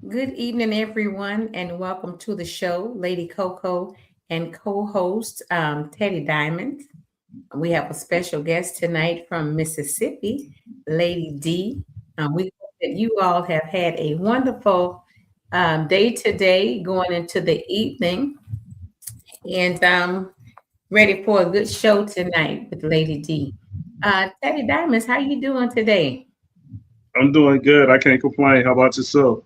Good evening, everyone, and welcome to the show, Lady Coco and co-host Teddy Diamond. We have a special guest tonight from Mississippi, Lady D. We hope that you all have had a wonderful day today, going into the evening, and ready for a good show tonight with Lady D. Teddy Diamonds, how you doing today? I'm doing good. I can't complain. How about yourself?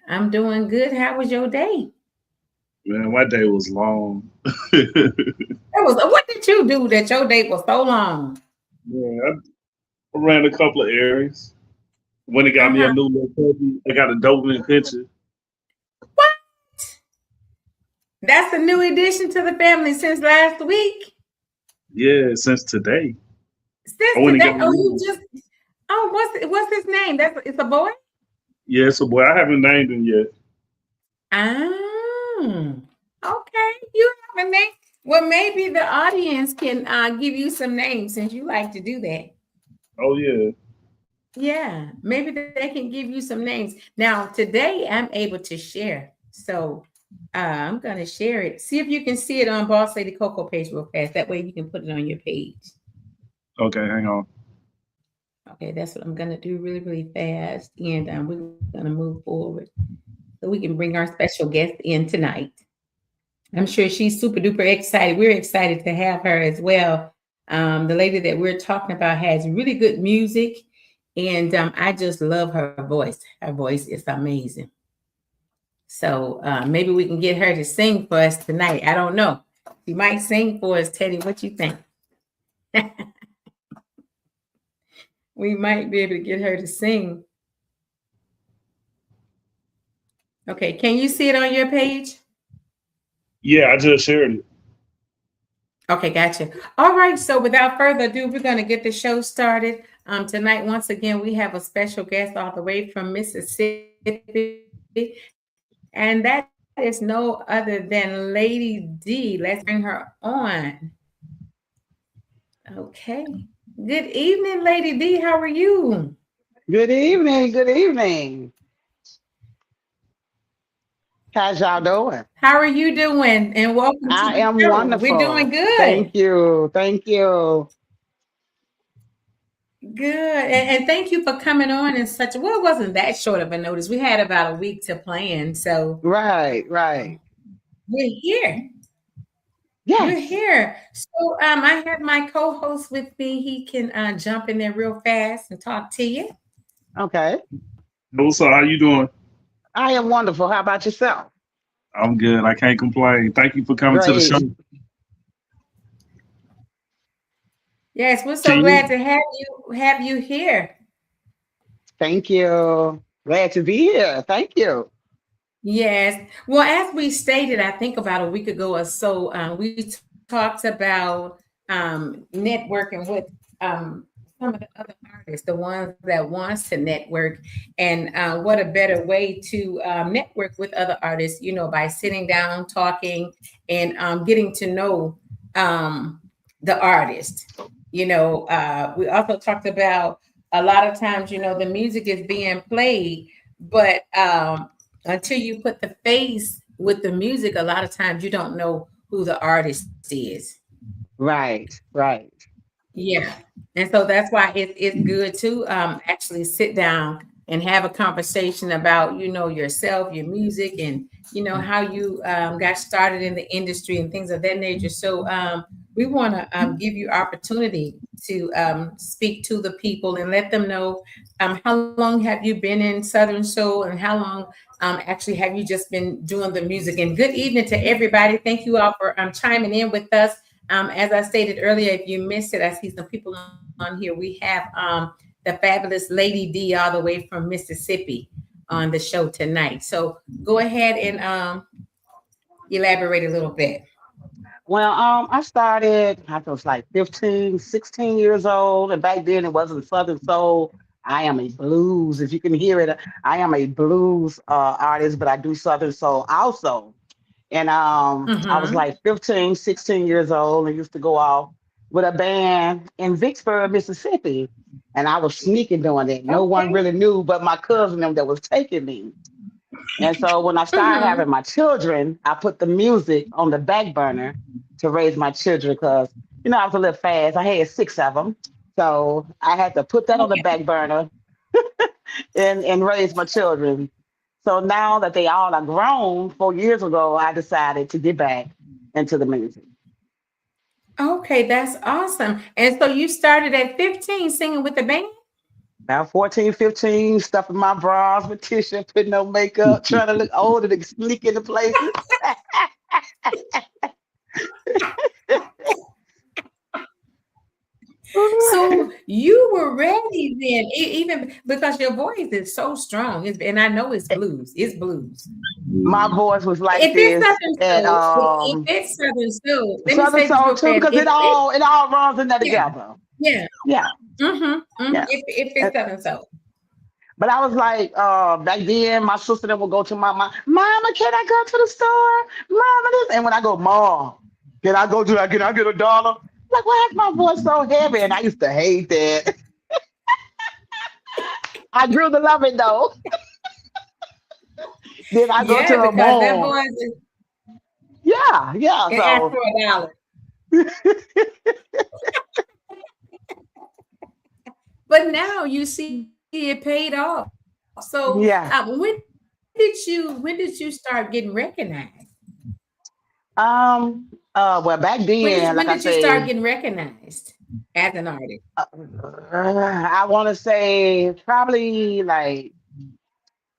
I'm doing good. How was your day? Man, my day was long. That was what did you do that your day was so long? Man, I ran a couple of errands. When it got me a Uh-huh. new little puppy, I got a Doberman Pinscher. What? That's a new addition to the family since last week. Yeah, since today. I Since went and today. got Oh, you him. just what's his name? That's it's a boy? Yeah, so boy, I haven't named him yet. Ah, okay. You have a name. Well, maybe the audience can give you some names since you like to do that. Oh yeah. Yeah, maybe they can give you some names. Now, today I'm able to share. So I'm going to share it. See if you can see it on Boss Lady Coco page real fast. That way you can put it on your page. Okay, hang on. Okay, that's what I'm going to do really, really fast. And we're going to move forward so we can bring our special guest in tonight. I'm sure she's super duper excited. We're excited to have her as well. The lady that we're talking about has really good music, and I just love her voice. Her voice is amazing. So maybe we can get her to sing for us tonight. I don't know. She might sing for us, Teddy. What you think? We might be able to get her to sing. Okay, can you see it on your page? Yeah, I just shared it. Okay, gotcha. All right, so without further ado, we're going to get the show started. Tonight, once again, we have a special guest all the way from Mississippi, and that is no other than Lady D. Let's bring her on. Okay. Good evening, Lady D. How are you? Good evening. Good evening. How's y'all doing? How are you doing? And welcome to I the am show. We're doing wonderful. good. Thank you. Thank you. Good. And thank you for coming on in such well, it wasn't that short of a notice. We had about a week to plan. So Right, right. we're here. We're Yes. here. So I have my co-host with me. He can jump in there real fast and talk to you. Okay. What's up? How you doing? I am wonderful. How about yourself? I'm good. I can't complain. Thank you for coming to the show. Great. Yes, we're Can so glad you? to have you here. Thank you. Glad to be here. Thank you. Yes. Well, as we stated, I think about a week ago or so, we talked about networking with some of the other artists, the ones that wants to network, and what a better way to network with other artists, by sitting down, talking, and getting to know the artist. We also talked about a lot of times, the music is being played, but until you put the face with the music, a lot of times you don't know who the artist is. Right, right. Yeah. And so that's why it's good to actually sit down and have a conversation about, yourself, your music, and, how you got started in the industry and things of that nature. So we want to give you opportunity to speak to the people and let them know how long have you been in Southern Soul and how long actually have you just been doing the music. And good evening to everybody. Thank you all for chiming in with us. As I stated earlier, if you missed it, I see some people on here. We have the fabulous Lady D all the way from Mississippi on the show tonight. So go ahead and elaborate a little bit. Well, I started, I was like 15, 16 years old, and back then it wasn't Southern Soul. I am a blues, if you can hear it. I am a blues artist, but I do Southern Soul also. And I was Mm-hmm. like 15, 16 years old and used to go off with a band in Vicksburg, Mississippi. And I was sneaking doing it. No one Okay. really knew but my cousin them that was taking me. And so when I started Mm-hmm. having my children, I put the music on the back burner to raise my children because, I was a little fast. I had 6 of them. So I had to put that on the Okay. back burner and raise my children. So now that they all are grown, 4 years ago, I decided to get back into the music. Okay, that's awesome. And so you started at 15 singing with the band? About 14, 15, stuffing my bras with tissue, putting on makeup, trying to look old and sneak into places. So you were ready then, even because your voice is so strong. And I know it's blues. It's blues. My voice was like If it's this Southern at Soul, if it's Southern Soul, let me Southern say this Soul real too, fast. because If it, it all runs in there yeah, together. yeah, Yeah, yeah. if Uh, it's Southern Soul. But I was like, back then, my sister then would go to my mom, Mama, can I go to the store? Mama, this. And when I go, Mom, can I go to that? Can I get $1? Like, why is my voice so heavy? And I used to hate that. I grew to love it though. Then I go to Yeah, her because that mom. voice is Yeah, yeah. and ask So for $1. But now you see it paid off. So yeah. when did you start getting recognized? Well, back then, When like I did you start say, getting recognized as an artist? I want to say probably like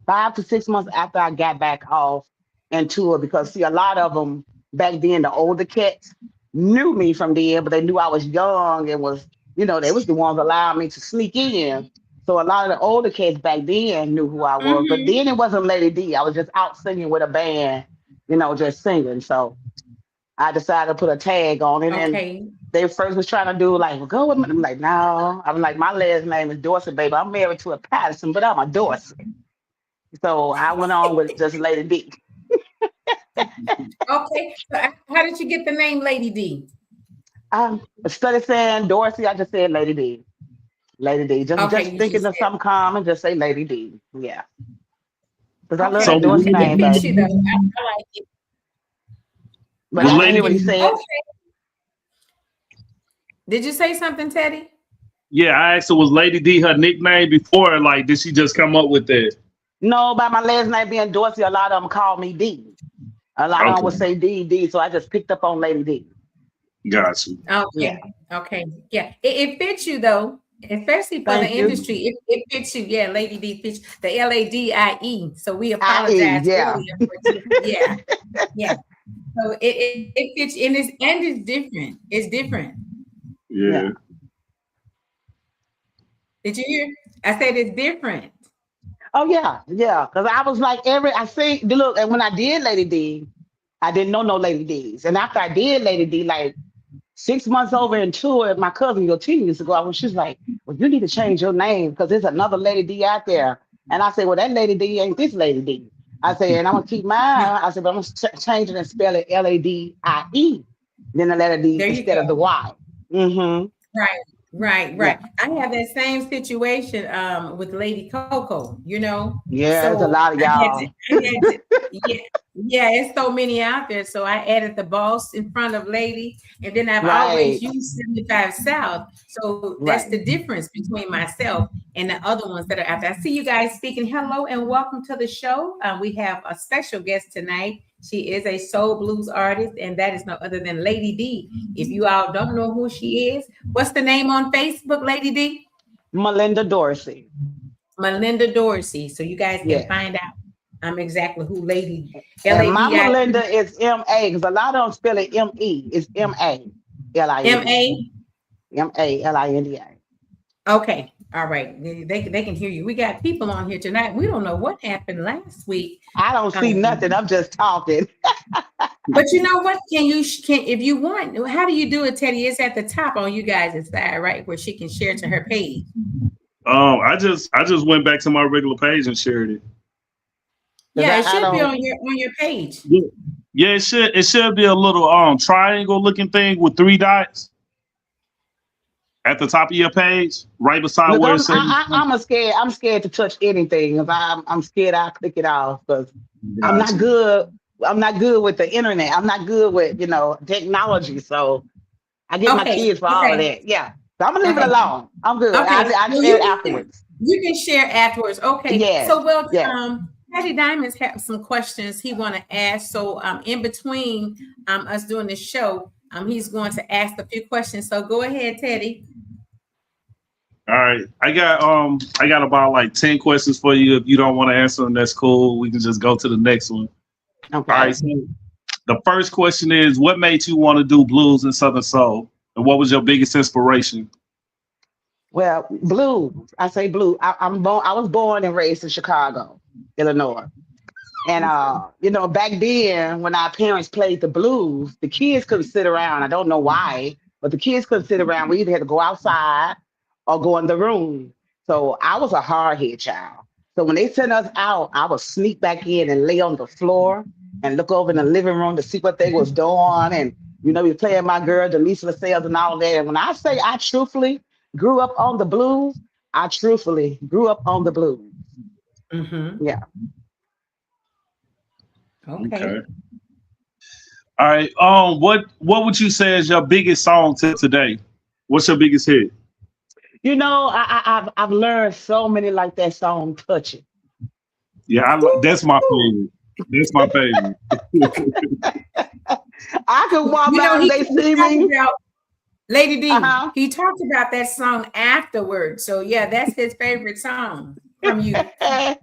5 to 6 months after I got back off and tour because see a lot of them back then the older cats knew me from there, but they knew I was young and was they was the ones allowing me to sneak in. So a lot of the older cats back then knew who I was, but Mm-hmm. then it wasn't Lady D. I was just out singing with a band, just singing. So I decided to put a tag on it, and Okay. they first was trying to do like, well, go with me. I'm like, no. I'm like, my last name is Dorsey, baby. I'm married to a Patterson, but I'm a Dorsey. So I went on with just Lady D. Okay. So how did you get the name Lady D? Instead of saying Dorsey, I just said Lady D. Lady D. Just Okay, you thinking just of said. something common, just say Lady D. Yeah. Because I love So that Okay. Dorsey It name, fits baby. you though. I like it. But I I didn't like hear what Lady he it. said. Okay. Did you say something, Teddy? Yeah, I asked her, was Lady D her nickname before? Like, did she just come up with that? No, by my last name being Dorsey, a lot of them call me D. A lot of them Okay, would say D, D. So I just picked up on Lady D. got you. Yeah. Okay. Okay. Yeah. It fits you though, especially for the Thank you. industry. It fits you. Yeah, Lady D fits the LADIE. So we IE. apologize Yeah. earlier for yeah, yeah. So it fits and it's different. It's different. Yeah. Yeah. Did you hear? I said it's different. Oh yeah, yeah. Because I was like I see look, and when I did Lady D, I didn't know no Lady D's. And after I did Lady D, like 6 months over into it, my cousin, your 10 years ago, when she's like, well, you need to change your name because there's another Lady D out there. And I said, well, that Lady D ain't this Lady D. I said, and I'm gonna keep mine. I said, but I'm gonna change it and spell it LADIE, then the letter D There you instead of the go. Y. Mm-hmm. Right, right, Yeah. right. I have that same situation with Lady Coco, Yeah, it's a So lot of y'all. yeah, yeah, it's so many out there. So I added the boss in front of Lady, and then I've always Right, used 75 South. So that's right. the difference between myself and the other ones that are out there. I see you guys speaking. Hello and welcome to the show. We have a special guest tonight. She is a soul blues artist, and that is no other than Lady D. If you all don't know who she is, what's the name on Facebook, Lady D? Melinda Dorsey. Melinda Dorsey. So you guys can Yeah. find out exactly who Lady And my LADI Melinda is M-A because a lot of them spell it M-E. It's M-A-L-I-N-D-A. MA. M-A-L-I-N-D-A. Okay. All right. They can hear you. We got people on here tonight. We don't know what happened last week. I don't see nothing. I'm just talking. But you know what? Can if you want, how do you do it, Teddy? It's at the top on you guys' side, right? Where she can share to her page. I just went back to my regular page and shared it. Because Yeah, it I should be don't. on your page. Yeah, yeah, it should be a little triangle looking thing with 3 dots. at the top of your page, right beside Look, where it says. I'm scared to touch anything. If I'm scared, I'll click it off because I'm not Gotcha. good. I'm not good with the internet. I'm not good with technology. So I get my Okay, kids for all of okay, that. Yeah. So I'm gonna leave it okay. alone. I'm good. Okay, I well, share it afterwards. you can share afterwards. Okay, Yes. so well, Yes. Patty Diamonds have some questions he want to ask. So in between us doing the show, he's going to ask a few questions. So go ahead, Teddy. All right, I got about like 10 questions for you. If you don't want to answer them, that's cool. We can just go to the next one. All right. Okay. So the first question is, what made you want to do blues and southern soul, and what was your biggest inspiration? Well, blues. I say blue. I'm born. I was born and raised in Chicago, Illinois. And Okay. back then when our parents played the blues, the kids couldn't sit around. I don't know why, but the kids couldn't sit around. We either had to go outside or go in the room. So I was a hard head child. So when they sent us out, I would sneak back in and lay on the floor and look over in the living room to see what they was doing. And we playing my girl, Delisa LaSalle and all of that. And when I say I truthfully grew up on the blues, I truthfully grew up on the blues. Mm-hmm. Yeah. Okay. Okay. All right. What would you say is your biggest song till today? What's your biggest hit? I've learned so many like that song "Touch It." Yeah, that's my Ooh. favorite. That's my favorite. I could walk You know, by and they he see talked me. about Lady D. Uh He talked about that song afterwards. So yeah, that's his favorite song from you. huh.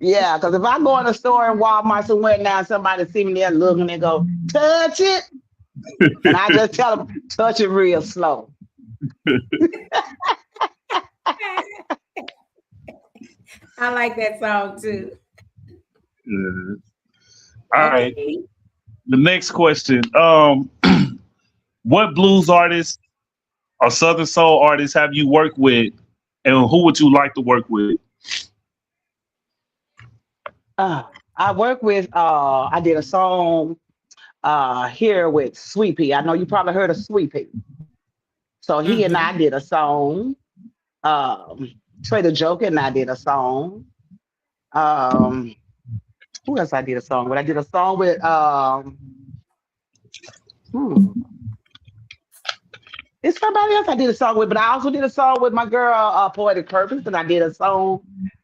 Yeah, because if I go in a store in Walmart somewhere now, somebody see me there looking and go, "Touch it," and I just tell them, "Touch it real slow." I like that song too. Yeah. All right. Okay. The next question. What blues artists or southern soul artists have you worked with, and who would you like to work with? I work with. I did a song here with Sweet Pea. I know you probably heard of Sweet Pea. So he and I Mm-hmm. did a song. Um, Trader Joke and I did a song. Um, who else I did a song with? I did a song with hmm, it's somebody else I did a song with, but I also did a song with my girl, Poetic Purpose, and I did a song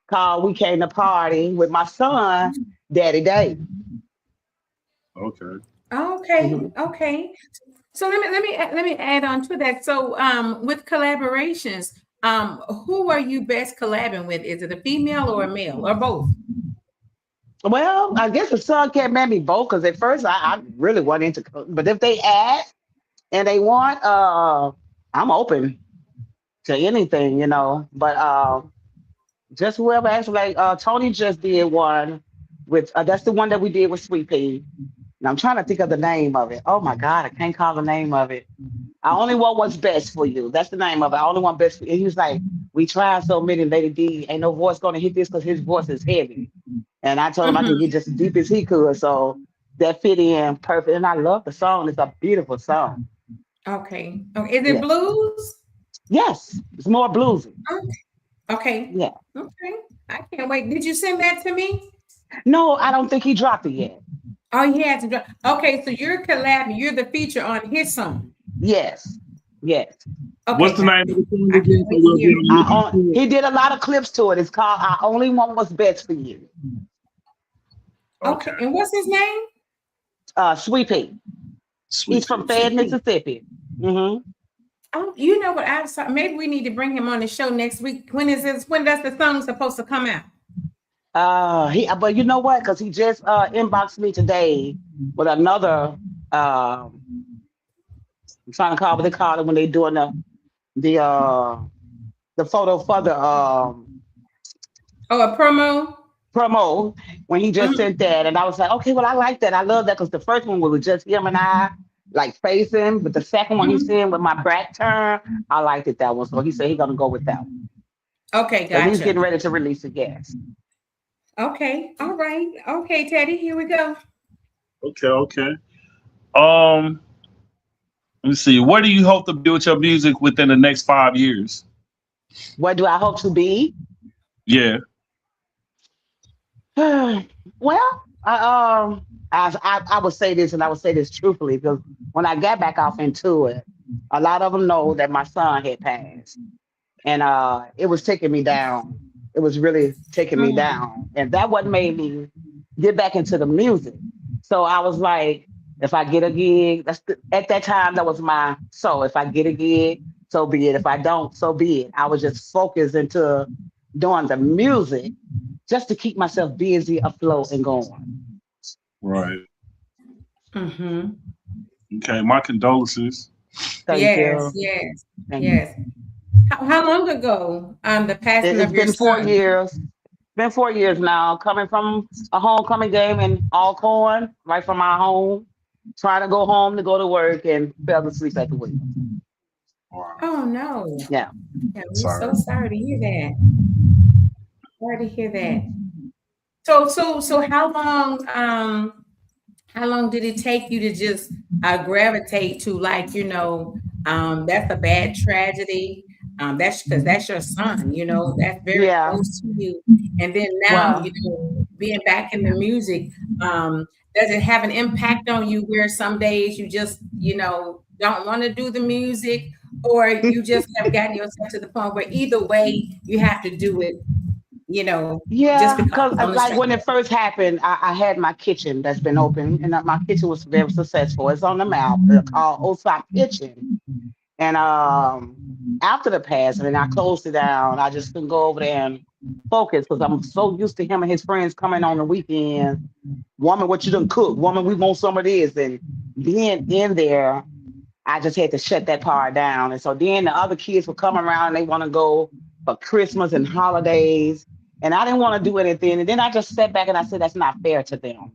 called We Came to Party with my son, Daddy Day. Okay. Okay. Mhm. Okay. So let me add on to that. So with collaborations, who are you best collabing with? Is it a female or a male or both? Well, I guess the son can't make me both because at first I really wasn't into, but if they ask and they want, I'm open to anything. But just whoever actually like Tony just did one with that's the one that we did with Sweet Pea. And I'm trying to think of the name of it. Oh my God, I can't call the name of it. I only want what's best for you. That's the name of it. I only want best for you. And he was like, we tried so many, Lady D. Ain't no voice gonna hit this because his voice is heavy. And I told him I could Mm-hmm. get just as deep as he could. So that fit in perfect. And I love the song. It's a beautiful song. Okay. Okay. Is it Yeah. blues? Yes. It's more bluesy. Okay. Yeah. Okay. I can't wait. Did you send that to me? No, I don't think he dropped it yet. Oh, he had to drop. Okay, so you're collabing. You're the feature on his song. Yes. Yes. What's Okay, the name of the song I can't again? So wait to we'll hear be it. on looking He did a lot of clips to it. It's called I Only Want What's Best for You. for it. Okay, Okay. and what's his name? Sweet Pea. He's Sweet from peas. Fayette, Sweet Pea. Mississippi. Hmm. Oh, you know what? I saw. Maybe we need to bring him on the show next week. When is this? When does the song supposed to come out? But you know what? Because he just inboxed me today with another. I'm trying to call what they call it when they doing the uh the photo for the Oh, a promo. promo when he just Mhm, sent that, and I was like, okay, well, I like that. I love that because the first one was just him and I like facing, but the second one he mhm. sent with my back turn, I liked it that one. So he said he's gonna go with that one. Okay, So he's gotcha. getting ready to release it. Yes. Okay, all right. Okay, Teddy, here we go. Okay. Okay. Um. Let me see. Where do you hope to be with your music within the next 5 years? What do I hope to be? Yeah. Well, I would say this, and I would say this truthfully, because when I got back off into it, a lot of them know that my son had passed, and it was taking me down. It was really taking me Mm, down, and that what made me get back into the music. So I was like, if I get a gig, at that time that was my so. If I get a gig, so be it. If I don't, so be it. I was just focused into doing the music just to keep myself busy, afloat, and going. Right. mm-hmm. Okay. My condolences. Thank Yes, you. yes, Thank you. yes. How long ago, the passing It's of your been four son? years. Been 4 years now, coming from a homecoming game in Alcorn, right from my home, trying to go home to go to work and fell asleep at the wheel. Wow. Oh no. Yeah. Yeah, we're so Sorry. sorry to hear that. Sorry to hear that. So how long did it take you to just gravitate to, like, that's a bad tragedy. That's because that's your son, that's very Yeah. close to you. And then now, Well, being back in the music, does it have an impact on you where some days you just, don't want to do the music, or you just have gotten yourself to the point where either way you have to do it, you know, just yeah, because because on the like strength when it first happened, I had my kitchen that's been open, and my kitchen was very successful. It's on the map, called Osop Kitchen. And after the passing, and I closed it down. I just couldn't go over there and focus because I'm so used to him and his friends coming on the weekends. Woman, what you done cook? Woman, we want some of this. And being in there, I just had to shut that part down. And so then the other kids would come around and they want to go for Christmas and holidays. And I didn't want to do anything. And then I just sat back and I said, that's not fair to them.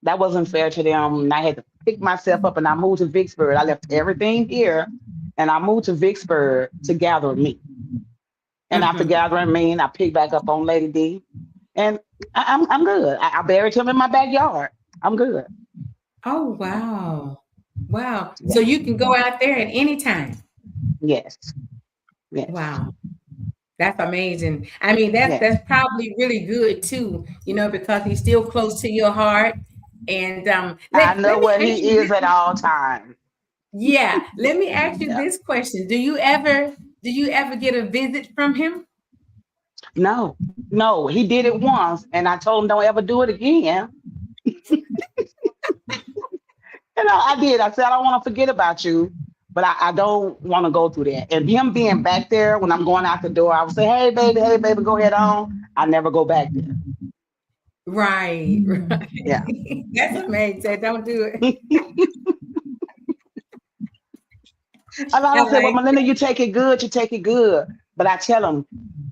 That wasn't fair to them. And I had to pick myself up and I moved to Vicksburg. I left everything here and I moved to Vicksburg to gather me. And after Mhm. gathering me, I picked back up on Lady D. And I'm good. I buried him in my backyard. I'm good. Oh, wow. Wow. So Yeah. you can go out there at any time. Yes. Yes. Wow. That's amazing. I mean, that's Yes. that's probably really good too, because he's still close to your heart. And I let know me where ask he you is this. at all times. Yeah, let me ask you Yeah. this question. Do you ever get a visit from him? No, no, he did it once, and I told him don't ever do it again. And I did. I said I don't want to forget about you, but I don't want to go through that. And him being back there when I'm going out the door, I would say, hey baby, go ahead on. I never go back there. Right, right. Yeah. That's Yeah. amazing. Don't do it. And I I say, well, like Melinda, you take it good, you take it good. But I tell him,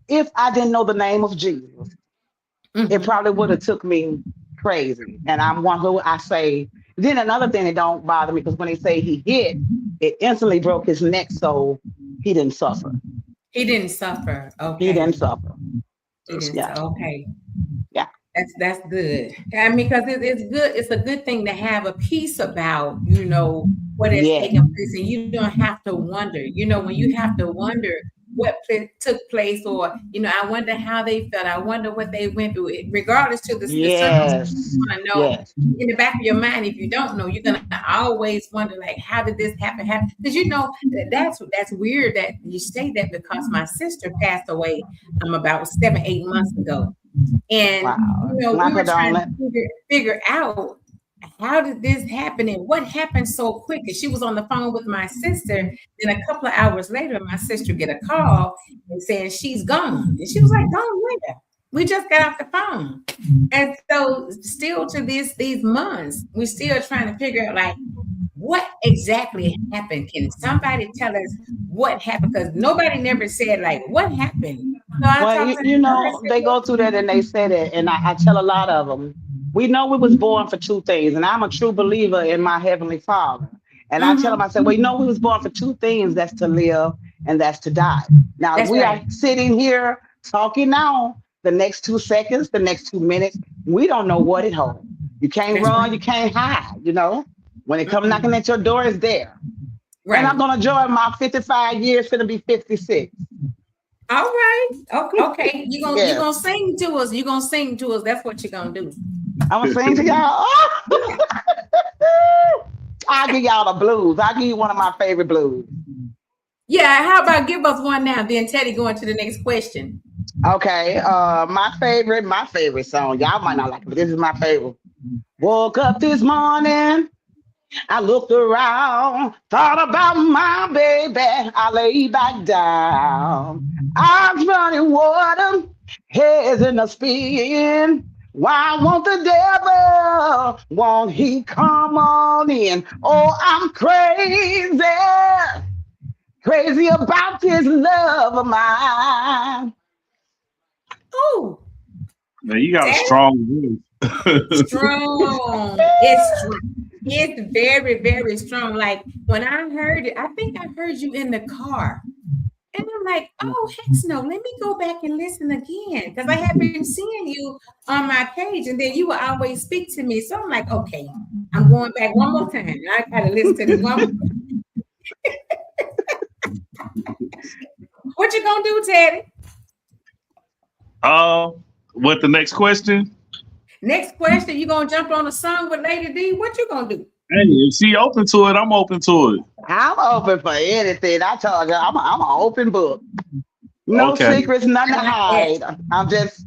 if I didn't know the name of Jesus, that. it Mhm. probably would have took me crazy. And I'm one who I say, then another thing that don't bother me, because when they say he hit, it instantly broke his neck, so he didn't suffer. He didn't suffer. He didn't Okay. suffer. He That's didn't. good. Yeah. Okay. Yeah. That's good. I mean, because it's good. It's a good thing to have a piece about, what has Yeah. taken place, and you don't have to wonder. When you have to wonder what took place, or I wonder how they felt. I wonder what they went through. Regardless to the circumstance, Yes. you want to know Yes. in the back of your mind. If you don't know, you're gonna always wonder, like, how did this happen? Because that's weird that you say that, because my sister passed away about 7, 8 months ago. And Wow. My we were trying to condolence. figure out how did this happen and what happened so quick. And she was on the phone with my sister. Then a couple of hours later, my sister get a call and saying she's gone. And she was like, "Gone where? We just got off the phone." And so, still to these months, we're still trying to figure out, like, what exactly happened. Can somebody tell us what happened? Because nobody never said, like, what happened. So I Well, talked to you her. I know, said, they go through that and they say that, and I tell a lot of them, we know we was born for two things, and I'm a true believer in my heavenly Father. And I tell them, "Mhm, I said, well, we was born for two things, that's to live and that's to die. Now, if that's we right. are sitting here talking now, the next 2 seconds, the next 2 minutes, we don't know what it holds. You can't That's run, right. you can't hide. When it comes knocking Mm-mm. at your door, it's there. And I'm Right. gonna join my 55 years, gonna be 56. All right. Okay. Okay. You Yes. gonna sing to us. You gonna sing to us. That's what you're gonna do. I'm gonna sing to y'all. I'll give y'all the blues. I'll give you one of my favorite blues. Yeah. How about give us one now? Then Teddy going to the next question. Okay. My favorite song. Y'all might not like it, but this is my favorite. Woke up this morning. I looked around, thought about my baby. I lay back down. Eyes running water, heads in a spin. Why won't the devil? Won't he come on in? Oh, I'm crazy, crazy about this love of mine. Oh, Man, you got a that's strong voice. strong. It's strong. It's very, very strong. Like when I heard it, I think I heard you in the car. And I'm like, oh, heck no, let me go back and listen again. Because I have been seeing you on my page, and then you will always speak to me. So I'm like, okay, I'm going back one more time. I gotta listen to this one. What you gonna do, Teddy? What the next question? Next question, you gonna jump on a song with Lady D? What you gonna do? Hey, if she open to it, I'm open to it. I'm open for anything. I told you, I'm an open book. No Okay. secrets, nothing I to like that. hide. I'm just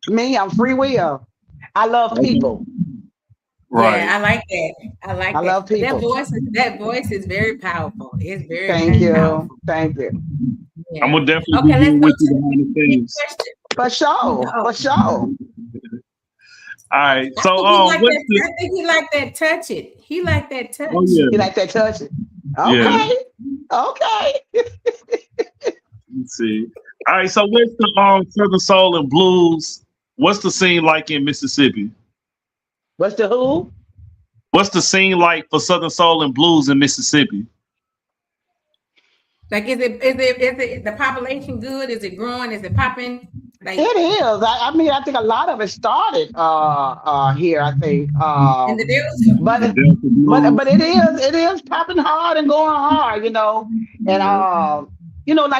me. I'm free will. I love Okay. people. Right. Yeah, I like that. I I like that. love people. That voice is very powerful. It's very Thank you. powerful. Thank you. I'm Yeah. gonna definitely Okay, be let's here go with you to behind the the next scenes. question. For sure. Oh, For sure. All right. I So think he like what's that. the I think he like that touch it. He like that oh touch. You yeah. like that touch it? Yeah. Okay. Okay. Let's see. All right, so what's the Southern Soul and Blues? What's the scene like in Mississippi? What's the who? What's the scene like for Southern Soul and Blues in Mississippi? Like, is it the population good? Is it growing? Is it popping? It Like is. I mean, I think a lot of it started here, I think. in the Delta? The But Delta Blues. but it is popping hard and going hard, And Yeah.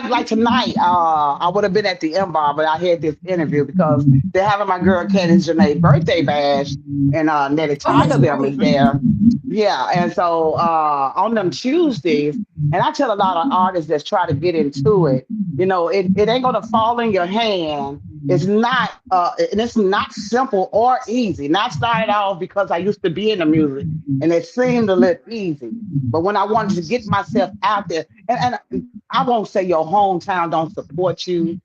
like tonight, I would have been at the M Bar, but I had this interview because they're having my girl Candace Janae's birthday bash, and Nettie Oh, Tiger that's them is right. there. Yeah, and so on them Tuesdays, and I tell a lot of artists that try to get into it, it ain't gonna fall in your hand. It's not and it's not simple or easy. Not started off because I used to be in the music and it seemed a little easy. But when I wanted to get myself out there, and I won't say your hometown don't support you.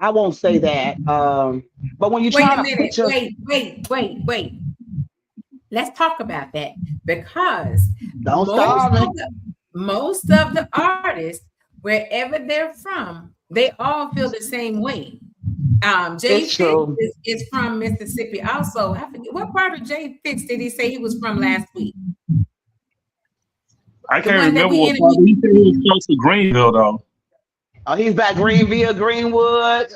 I won't say that. But when you're Wait a trying to minute. put your Wait. Let's talk about that because don't most starve me. of the most of the artists, wherever they're from, they all feel the same way. Jay It's Fitz true. is from Mississippi. Also, I forget what part of Jay Fitz did he say he was from last week? I The can't one that remember we what part. interviewed. He said he was close to Greenville though. He's back Greenville, Greenwood.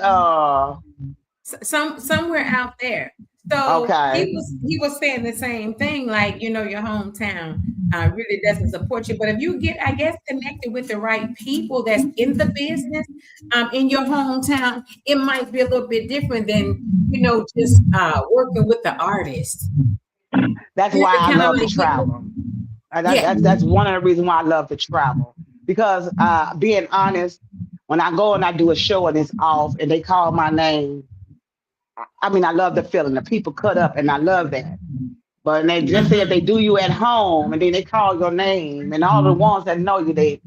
Somewhere out there. So Okay. he was saying the same thing, like your hometown really doesn't support you. But if you get, I guess, connected with the right people that's in the business in your hometown, it might be a little bit different than just working with the artist. That's why It's I kind of love to like travel. yeah. That's one of the reasons why I love to travel. Because being honest, when I go and I do a show and it's off and they call my name, I mean, I love the feeling. The people cut up and I love that. But they just say if they do you at home and then they call your name and all the ones that know you, they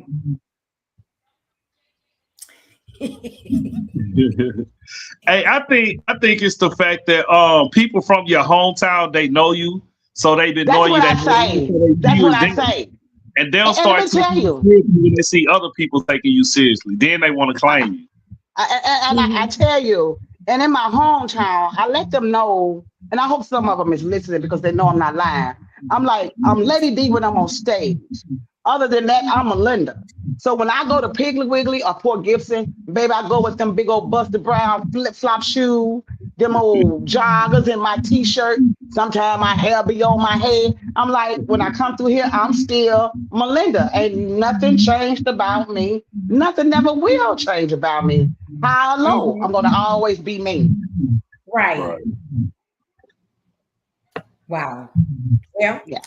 Hey, I think it's the fact that people from your hometown they know you, so they've been that's knowing you. what They I know you, say. so they see That's you what as I them, say. and they'll And let start me tell taking you you, seriously when they see other people taking you seriously. Then they want to I, claim you. I tell you, and in my hometown, I let them know, and I hope some of them is listening because they know I'm not lying. I'm like, I'm Lady D when I'm on stage. Other than that, I'm Melinda. So when I go to Piggly Wiggly or Port Gibson, baby, I go with them big old busted brown flip flop shoes, them old joggers in my t-shirt. Sometimes my hair be on my head. I'm like, when I come through here, I'm still Melinda. Ain't nothing changed about me. Nothing never will change about me. High or low, I'm gonna always be me. Right. Right. Wow. Well, Yeah.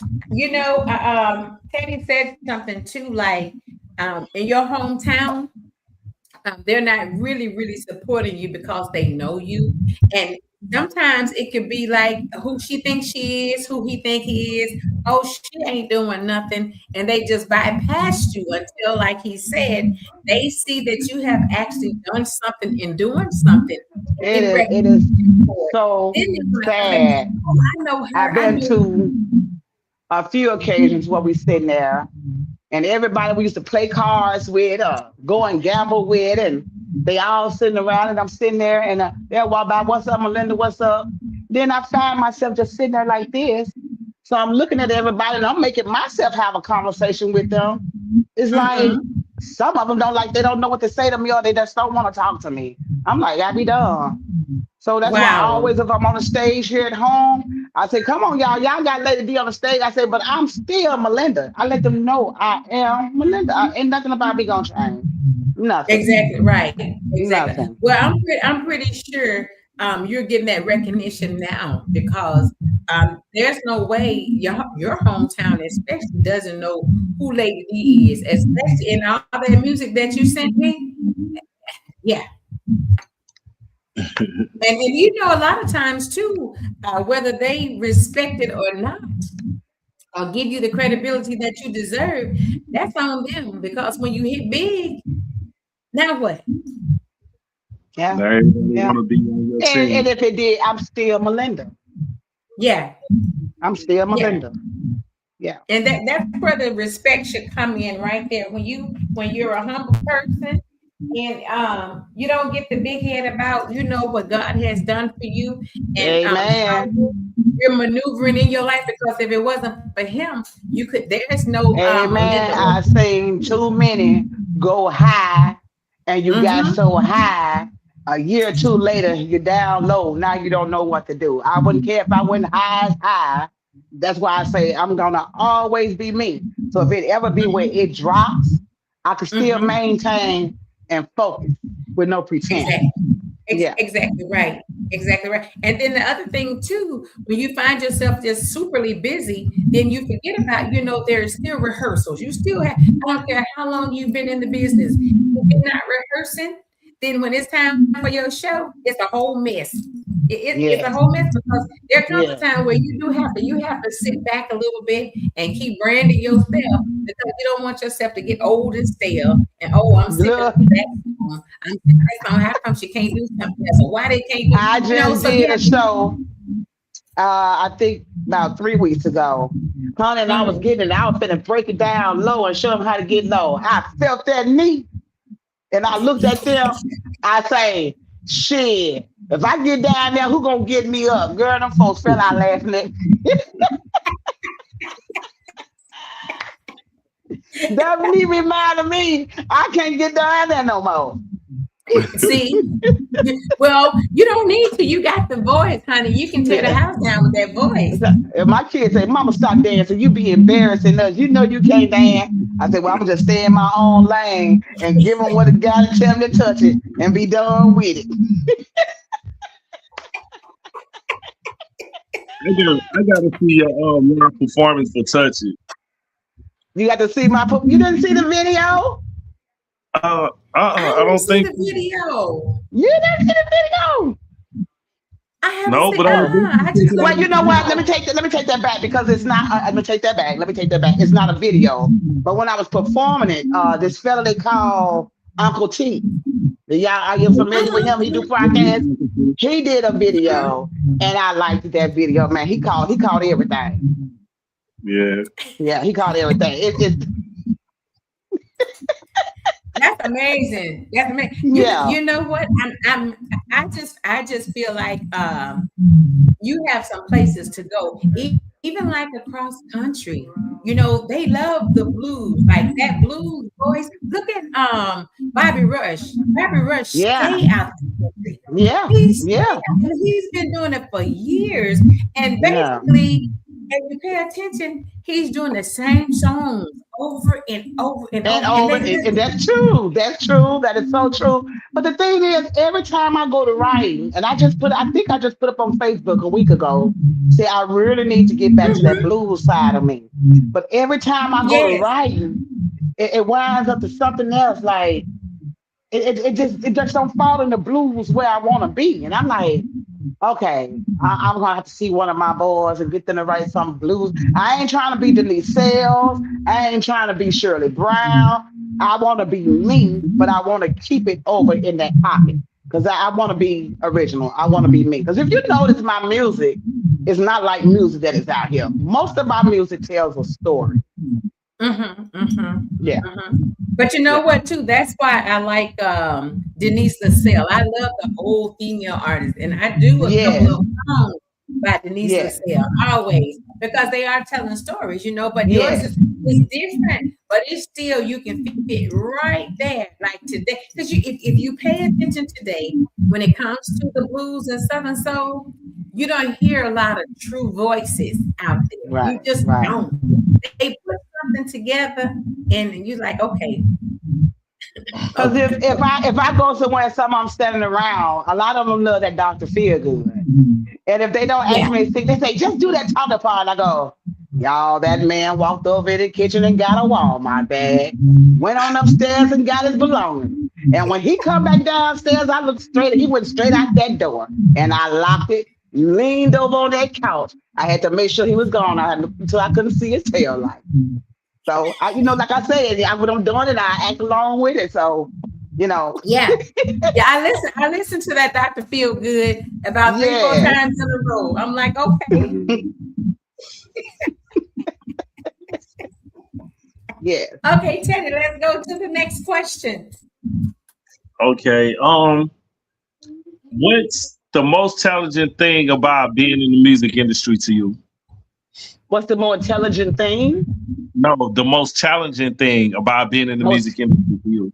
Teddy said something too, like in your hometown, they're not really, really supporting you because they know you. And sometimes it could be like who she thinks she is, who he think he is. Oh, she ain't doing nothing. And they just bypassed you until, like he said, they see that you have actually done something and doing something and get It is recognition for it. so Then they want to come back and say, sad. oh, I know her. I've I been knew her. to a few occasions where we sitting there and everybody we used to play cards with, go and gamble with, and they all sitting around, and I'm sitting there, and they'll walk by, what's up, Melinda, what's up? Then I find myself just sitting there like this. So I'm looking at everybody, and I'm making myself have a conversation with them. It's like Mm-hmm. some of them don't like, they don't know what to say to me, or they just don't want to talk to me. I'm like, I be done. So that's why I Wow. always, if I'm on the stage here at home, I say, come on, y'all. Y'all got Lady D on the stage. I say, but I'm still Melinda. I let them know I am Melinda. Ain't nothing about me gonna change. Nothing. Exactly right. Exactly. Nothing. Well, I'm pretty sure you're getting that recognition now because there's no way your hometown especially doesn't know who Lady D is, especially in all that music that you sent me. Yeah. And a lot of times too, whether they respect it or not, or give you the credibility that you deserve, that's on them because when you hit big, now what? Yeah. Now everybody Yeah. want to be on your And team. if it did, I'm still Melinda. Yeah. I'm still Yeah. Melinda. Yeah. And that's where the respect should come in right there. When you're a humble person and you don't get the big head about what God has done for you and how Amen. you're maneuvering in your life because if it wasn't for him, there's no Amen. Melinda. I seen too many go high, and you got Mm-hmm. so high. A year or two later, you're down low. Now you don't know what to do. I wouldn't care if I went high as high. That's why I say I'm gonna always be me. So if it ever be where Mm-hmm. it drops, I can still Mm-hmm. maintain and focus with no pretense. Exactly. Yeah. Exactly right. Exactly right. And then the other thing too, when you find yourself just superly busy, then you forget about, there's still rehearsals. You still have, I don't care how long you've been in the business. If you're not rehearsing, then when it's time for your show, it's a whole mess. It's a Yes. whole mess because there comes a Yeah. time where you have to sit back a little bit and keep branding yourself because you don't want yourself to get old and stale. And I'm sick of Look, that song. I'm sick of that song. How come she can't do something else? Or why they can't do? I just So you did a have to. show. I think about 3 weeks ago. Honey, and I was Mhm. getting it. I was finna break it down low and show them how to get low. I felt that knee, and I looked at them. I say, shit, if I get down there, who gonna get me up? Girl, them folks fell out laughing at me. That knee reminded me, I can't get down there no more. See, well, you don't need to. You got the voice, honey. You can tear the Yeah. house down with that voice. If my kids say, Mama, stop dancing, you be embarrassing us. You know you can't dance. I said, well, I'm gonna just stay in my own lane and give them what it got to tell them to touch it and be done with it. I gotta see your live performance for Touch It. You got to see you didn't see the video? I I didn't don't see think the video. You didn't see the video. I haven't no, seen. but on the I just video, looked Well, at you the know what? song. Let me take that back because it's not. Let me take that back. Let me take that back. It's not a video. But when I was performing it, this fella they call Uncle T. Y'all, are you familiar with him? He do podcasts. He did a video, and I liked that video. Man, he called everything. yeah. Yeah, he called everything. That's amazing. That's amazing. Yeah. You know what? I just feel like you have some places to go. even like across country, they love the blues, like that blues voice. Look at Bobby Rush. Bobby Rush Yeah, stay out the country. yeah, yeah, He's been doing it for years. And yeah. basically, if you pay attention, he's doing the same songs over and over and And over. And over, they and listen. that's true. That's true. That is so true. But the thing is, every time I go to writing, and I think I just put up on Facebook a week ago, say I really need to get back to that Mhm. blues side of me. But every time I go to Yes. writing, it winds up to something else. Like it just don't fall in the blues where I want to be. And I'm like, okay, I'm gonna have to see one of my boys and get them to write some blues. I ain't trying to be Denise Sales. I ain't trying to be Shirley Brown. I want to be me, but I want to keep it over in that pocket because I want to be original. I want to be me. Because if you notice, my music is not like music that is out here. Most of my music tells a story. Mhm, mhm, Yeah, mhm. But you know yeah, what, too? That's why I like Denise LaSalle. I love the old female artists, and I do a couple yes, of songs by Denise yes, LaSalle always because they are telling stories, but yours yes, is different, but it's still you can fit right there, like today. Because if you pay attention today, when it comes to the blues and Southern soul, you don't hear a lot of true voices out there. You right, just right. don't. They put something together, and you're like, okay, Because okay, if I go somewhere and some of them standing around, a lot of them love that Dr. Feel Good. And if they don't ask yeah. me to sing, they say, just do that talking part. I go, y'all, that man walked over in the kitchen and got a Walmart bag, went on upstairs and got his belongings. And when he come back downstairs, I looked straight, he went straight out that door. And I locked it, leaned over on that couch. I had to make sure he was gone. I had to, until I couldn't see his tail light. So like I said, when I'm doing it, I act along with it. So, you know, Yeah, yeah, I listen to that Dr. Feel Good about 3, 4 yes. times in a row. I'm like, okay, Yes. okay, Teddy, let's go to the next question. Okay. What's the most challenging thing about being in the music industry to you? What's the more intelligent thing? No, the most challenging thing about being in the Most music industry to you.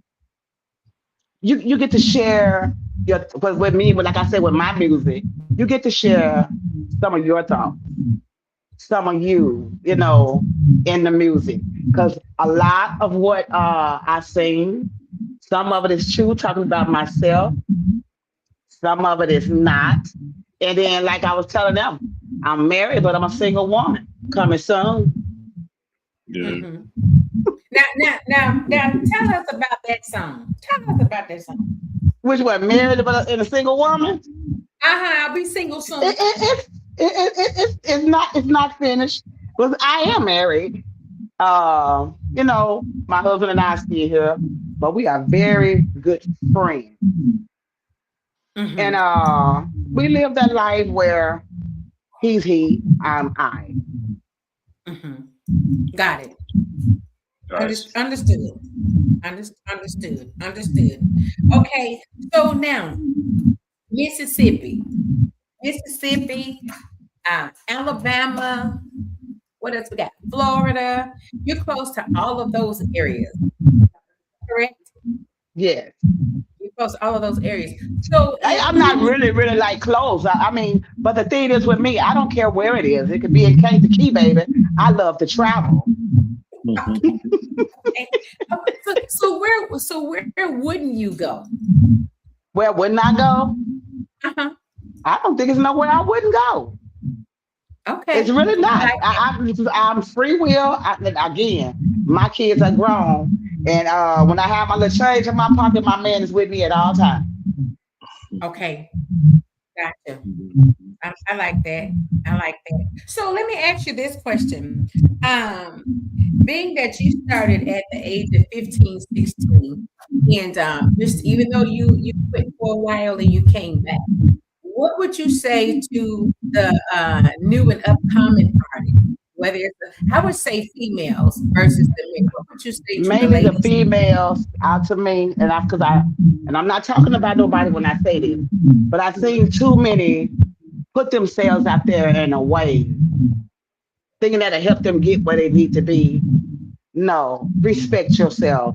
you get to share your but with me, but like I said, with my music, you get to share some of your thoughts, some of you, in the music. Because a lot of what I sing, some of it is true, talking about myself, some of it is not. And then, like I was telling them, I'm married, but I'm a single woman. Coming soon. Yeah. Hmm. Now, tell us about that song. Tell us about that song. Which one, married but in a single woman? I'll be single It, soon. it, it's not finished. Because I am married. My husband and I still here, but we are very good friends. And Hmm. we live that life where he's he, I'm I. Hmm. Got it. Gosh. Understood. Understood. Okay, so now Mississippi, Mississippi, Alabama. What else we got? Florida. You're close to all of those areas, correct? Yes. You're close to all of those areas. So, I'm not really, really like close. I mean, but the thing is with me, I don't care where it is. It could be in Kankakee, baby. I love to travel. Mhm. okay, so where wouldn't you go? Where wouldn't I go? Uh-huh. I don't think it's nowhere I wouldn't go. It's Okay, really I not. like it. I'm free will. Again, my kids are grown, and when I have my little change in my pocket, my man is with me at all times. Okay, gotcha. I like that. I like that. So let me ask you this question. Um, being that you started at the age of 15, 16, and just even though you quit for a while and you came back, what would you say to the new and upcoming artists? Whether it's I would say females versus the men. What would you say to the Mainly the ladies? females out to me, and I'm not talking about nobody when I say this, but I've seen too many put themselves out there in a way thinking that'll help them get where they need to be. No, respect yourself.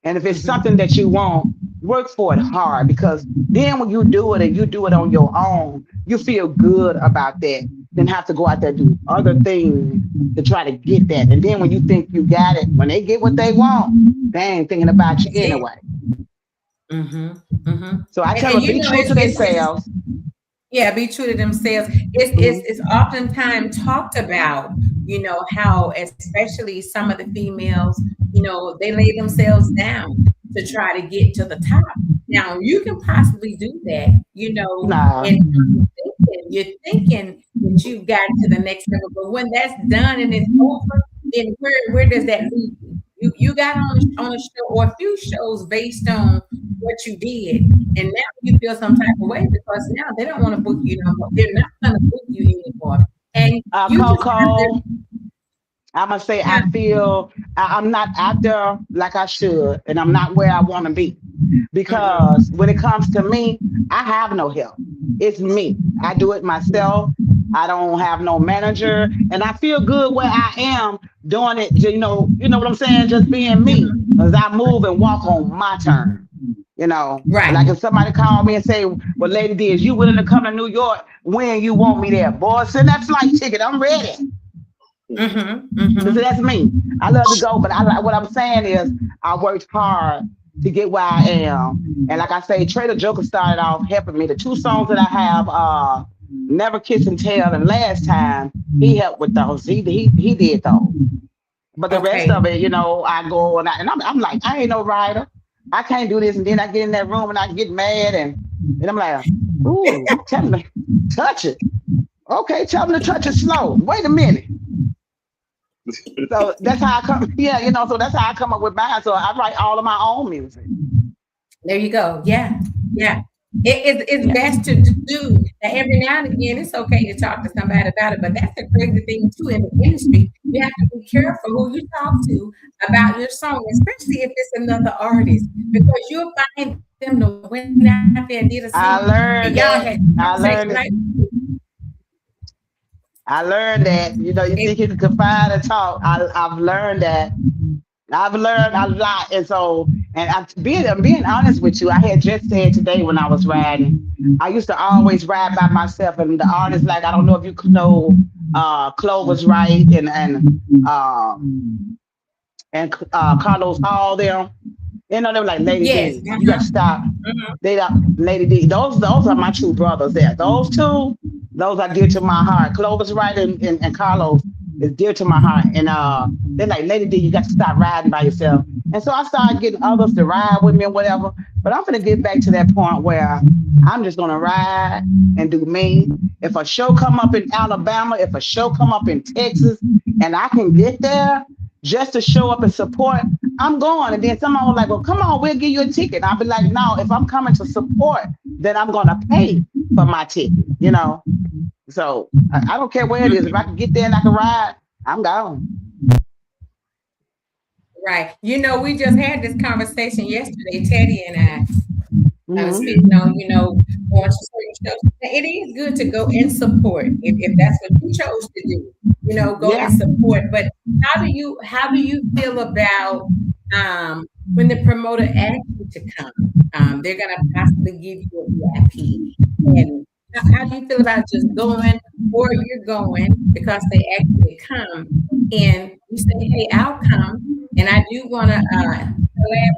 And if it's Mhm. something that you want, work for it hard because then when you do it and you do it on your own, you feel good about that. Then have to go out there and do other things to try to get that. And then when you think you got it, when they get what they want, they ain't thinking about you That's it. anyway. Mhm. Mhm. So I tell And them you be know, true to it's themselves. yeah, be true to themselves. Mhm. It's oftentimes talked about, how especially some of the females, they lay themselves down to try to get to the top. Now you can possibly do that, Nah, and you're thinking that you've gotten to the next level, but when that's done and it's over, then where does that leave you? You got on a show or a few shows based on what you did, and now you feel some type of way because now they don't want to book you no more. They're not going to book you anymore, and you just have to. Coco, I'm gonna say I feel I'm not out there like I should, and I'm not where I want to be. Mhm. Because when it comes to me, I have no help. It's me. I do it myself. I don't have no manager, and I feel good where I am doing it. You know what I'm saying? Just being me, Mhm. as I move and walk on my turn. You know, Right. like if somebody called me and say, "Well, Lady D, is you willing to come to New York when you want me there?" Boy, send that flight ticket. I'm ready. Mhm. So Mhm. that's me. I love to go, but I like what I'm saying is I worked hard to get where I am. And like I say, Trader Joker started off helping me. The two songs that I have, Never Kiss and Tell and Last Time, he helped with those. He did those. But the rest Okay. of it, I go and I'm like, I ain't no writer. I can't do this. And then I get in that room and I get mad and I'm like, ooh, tell me, touch it. Okay, tell me to touch it slow. Wait a minute. So that's how I come. Yeah, so that's how I come up with mine. So I write all of my own music. There you go. Yeah. Yeah. It's Yeah. best to do that every now and again. It's okay to talk to somebody about it, but that's the crazy thing too in the industry. You have to be careful who you talk to about your song, especially if it's another artist, because you'll find them to went out there and did a single, and I y'all had learned conversation that. like, I learned it. I learned that. You it, think you can confide and talk. I've learned that. I've learned a lot. And so, and I'm being honest with you, I had just said today when I was riding, I used to always ride by myself. And the artists, like, I don't know if you know Clover's Right and Carlos Hall there. They were like, Lady yes, D, you got to stop. They Lady D, those are my true brothers there. Those two, those are dear to my heart. Clovis Wright and Carlos is dear to my heart. And they're like, Lady D, you got to stop riding by yourself. And so I started getting others to ride with me and whatever. But I'm gonna get back to that point where I'm just gonna ride and do me. If a show come up in Alabama, if a show come up in Texas, and I can get there just to show up and support, I'm going. And then someone was like, well, come on, we'll give you a ticket. I'll be like, no, if I'm coming to support, then I'm going to pay for my ticket. So I don't care where it is. If I can get there and I can ride, I'm gone. right. We just had this conversation yesterday, Teddy and I was Hmm. speaking on, going to certain shows. It is good to go and support if that's what you chose to do. Go and Yeah. support. But how do you feel about when the promoter asks you to come? They're gonna possibly give you a VIP. And how do you feel about just going, or you're going because they ask you to come, and you say, "Hey, I'll come," and I do want to collab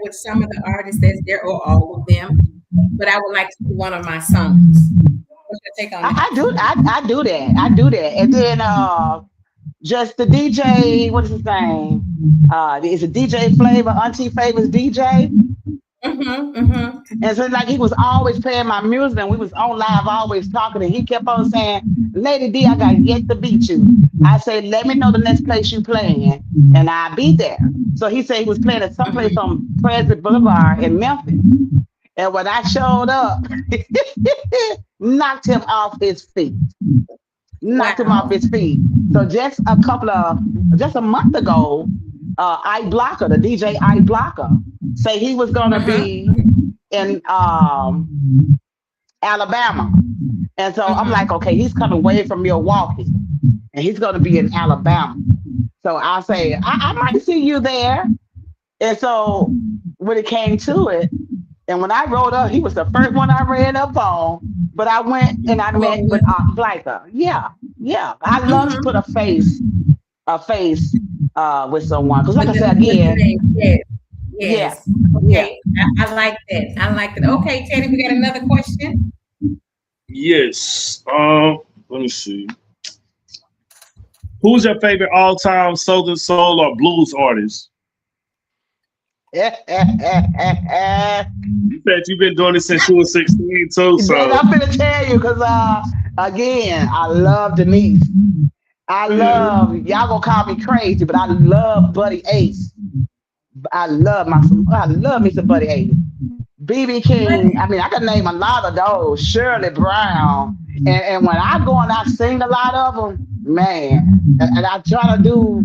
with some of the artists that's there or all of them, but I would like to do one of my songs. What's your take on that? I do that. I do that. And then just the DJ, what is his name? Is it DJ Flavor, Auntie Favor's DJ? Mm-hmm, mm-hmm. And so like he was always playing my music and we was on live always talking and he kept on saying, Lady D, I got yet to beat you. I said, let me know the next place you playing and I'll be there. So he said he was playing at some place Mm-hmm. on President Boulevard in Memphis. And when I showed up, knocked him off his feet. Knocked him off Wow. his feet. So just a month ago, I Blocker, the DJ I Blocker, say he was gonna Uh-huh. be in Alabama. And so I'm like, Mm-hmm. okay, he's coming way from Milwaukee. and he's going to be in Alabama. So I say, I might see you there. And so when it came to it, and when I wrote up, he was the first one I read up on. But I went and I met Oh, with Blanca. Yeah, yeah. I love to put mm-hmm. a face with someone. Because like I said With the again, name, yes, yeah, yes. yeah. Okay, I like that. I like that. Okay, Teddy, we got another question. Yes. Let me see. Who's your favorite all-time Southern soul or blues artist? You said you've been doing it since you were 16 too, Then so I'm gonna tell you because again, I love Denise. I yeah. love y'all gonna call me crazy, but I love Buddy Ace. I love me some Buddy Ace. BB King. I mean, I can name a lot of those. Shirley Brown. And when I go and I sing a lot of them, man, and I try to do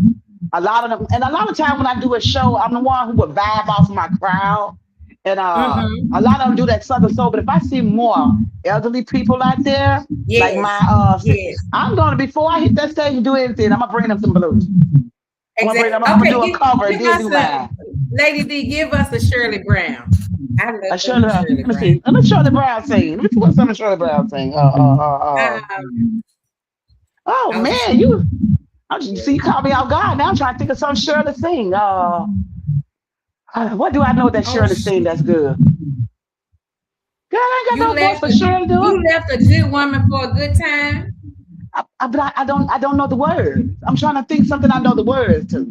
a lot of them. And a lot of time when I do a show, I'm the one who would vibe off my crowd. And a Mm-hmm. lot of them do that Southern Soul. But if I see more elderly people out there, like Yes, my yes. I'm gonna before I hit that stage and do anything, I'm gonna bring them some blues. Exactly. I'm gonna Okay, do a cover and give then us do a mine. Lady D. Give us a Shirley Brown. I love I me Shirley, Shirley let me Brown. see. Let me Shirley Brown sing. Let me see what some of Shirley Brown sing. Um, Oh oh, man, you see you caught me off guard. Now I'm trying to think of some Shirley sing. What do I know that oh, Shirley sing that's good? Girl, I ain't got no voice for Shirley, do I? you left a good woman for a good time. I don't know the words. I'm trying to think something I know the words to.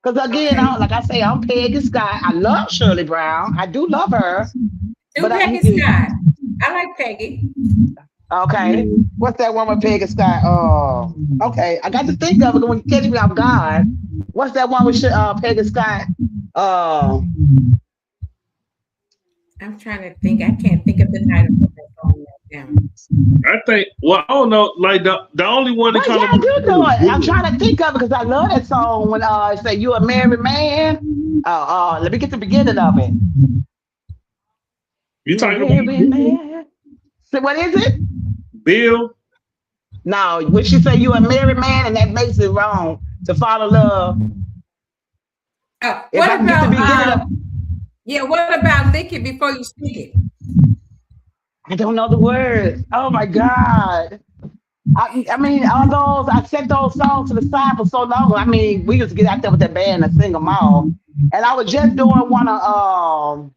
Because again, Okay. like I say, I'm Peggy Scott. I love Shirley Brown. I do love her. Do But Peggy Scott. I like Peggy. okay, Yeah. what's that one with Peggy Scott? Okay, I got to think of it when you catch me off guard. What's that one with Peggy Scott? Uh, I'm trying to think. I can't think of the title of that song right now. I think. Well, I don't know. Like the only one that well, kind yeah, of I do know it. I'm good. trying to think of it because I love that song when it say you a married man. Let me get the beginning of it. You You a talking about married Bill? man. So what is it? Bill? No, when she say you a married man and that makes it wrong to fall in love. If I What can get the about beginning of, yeah, what about lick it before you stick it? I don't know the words. Oh my God. I mean, all those, I set those songs to the side for so long. I mean, we used to get out there with that band and sing them all. And I was just doing one of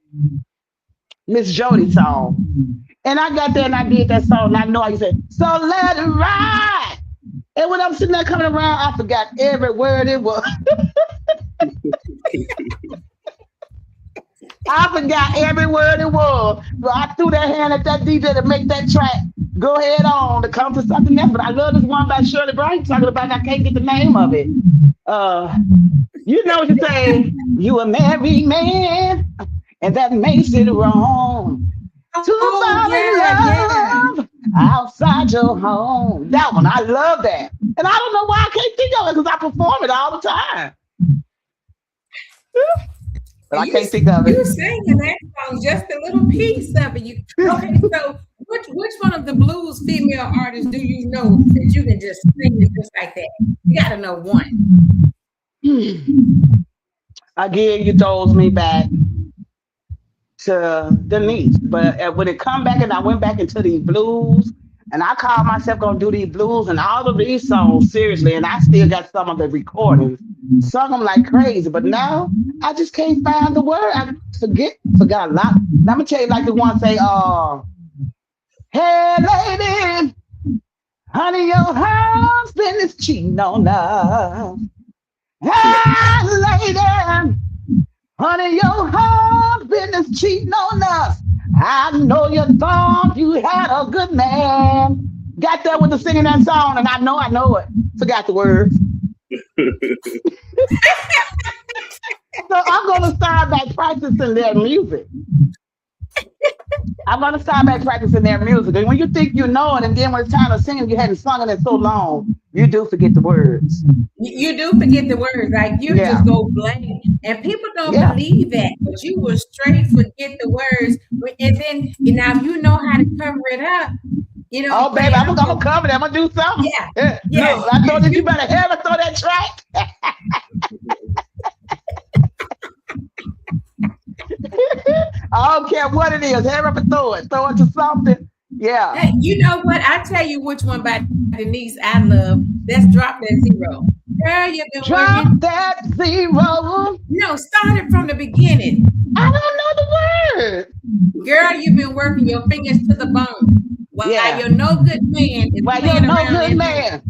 Miss Jody's song. And I got there and I did that song. And I know I said, so let it ride. And when I'm sitting there coming around, I forgot every word it was. I forgot every word it was. So I threw that hand at that DJ to make that track go ahead on to come to something else. But I love this one by Shirley Brown talking about I can't get the name of it. Uh, you know what you say? You a married man, and that makes it wrong. To Oh fall yeah, yeah. in love outside your home. That one, I love that. And I don't know why I can't think of it because I perform it all the time. But I You can't think of it. you singing that song, just a little piece of it. You okay? So which one of the blues female artists do you know that you can just sing it just like that? You got to know one. Again, you throws me back to Denise. But when it come back and I went back into these blues, and I called myself gonna do these blues and all of these songs seriously, and I still got some of the recordings, sung them like crazy. But now I just can't find the word. I forgot a lot. Now, I'm gonna tell you like the one say, "Hey lady, honey, your husband is cheating on us. Hey lady." Honey, your husband is cheating on us. I know you thought you had a good man. Got there with the singing that song, and I know it. Forgot the words. So I'm gonna start back practicing their music. I'm gonna start back practicing their music. And when you think you know it, and then when it's time to sing it, you hadn't sung it in so long, you do forget the words. You do forget the words, like you Yeah, just go blank, and people don't yeah. believe that, but you will straight forget the words. And then now if you know how to cover it up. You know, Oh, baby, playing I'm gonna almost. cover it. I'm gonna do something. Yeah, yeah. Look, I told you, you You, better have it. Throw that track. I don't care what it is. Have it, throw it. Throw it to something. Yeah. hey, you know what? I tell you which one by Denise I love. That's Drop That Zero. Girl, you've been Drop working. that zero. No, started from the beginning. I don't know the word. Girl, you've been working your fingers to the bone while Yeah. your no good man is Well, you're playing no around good at home. man.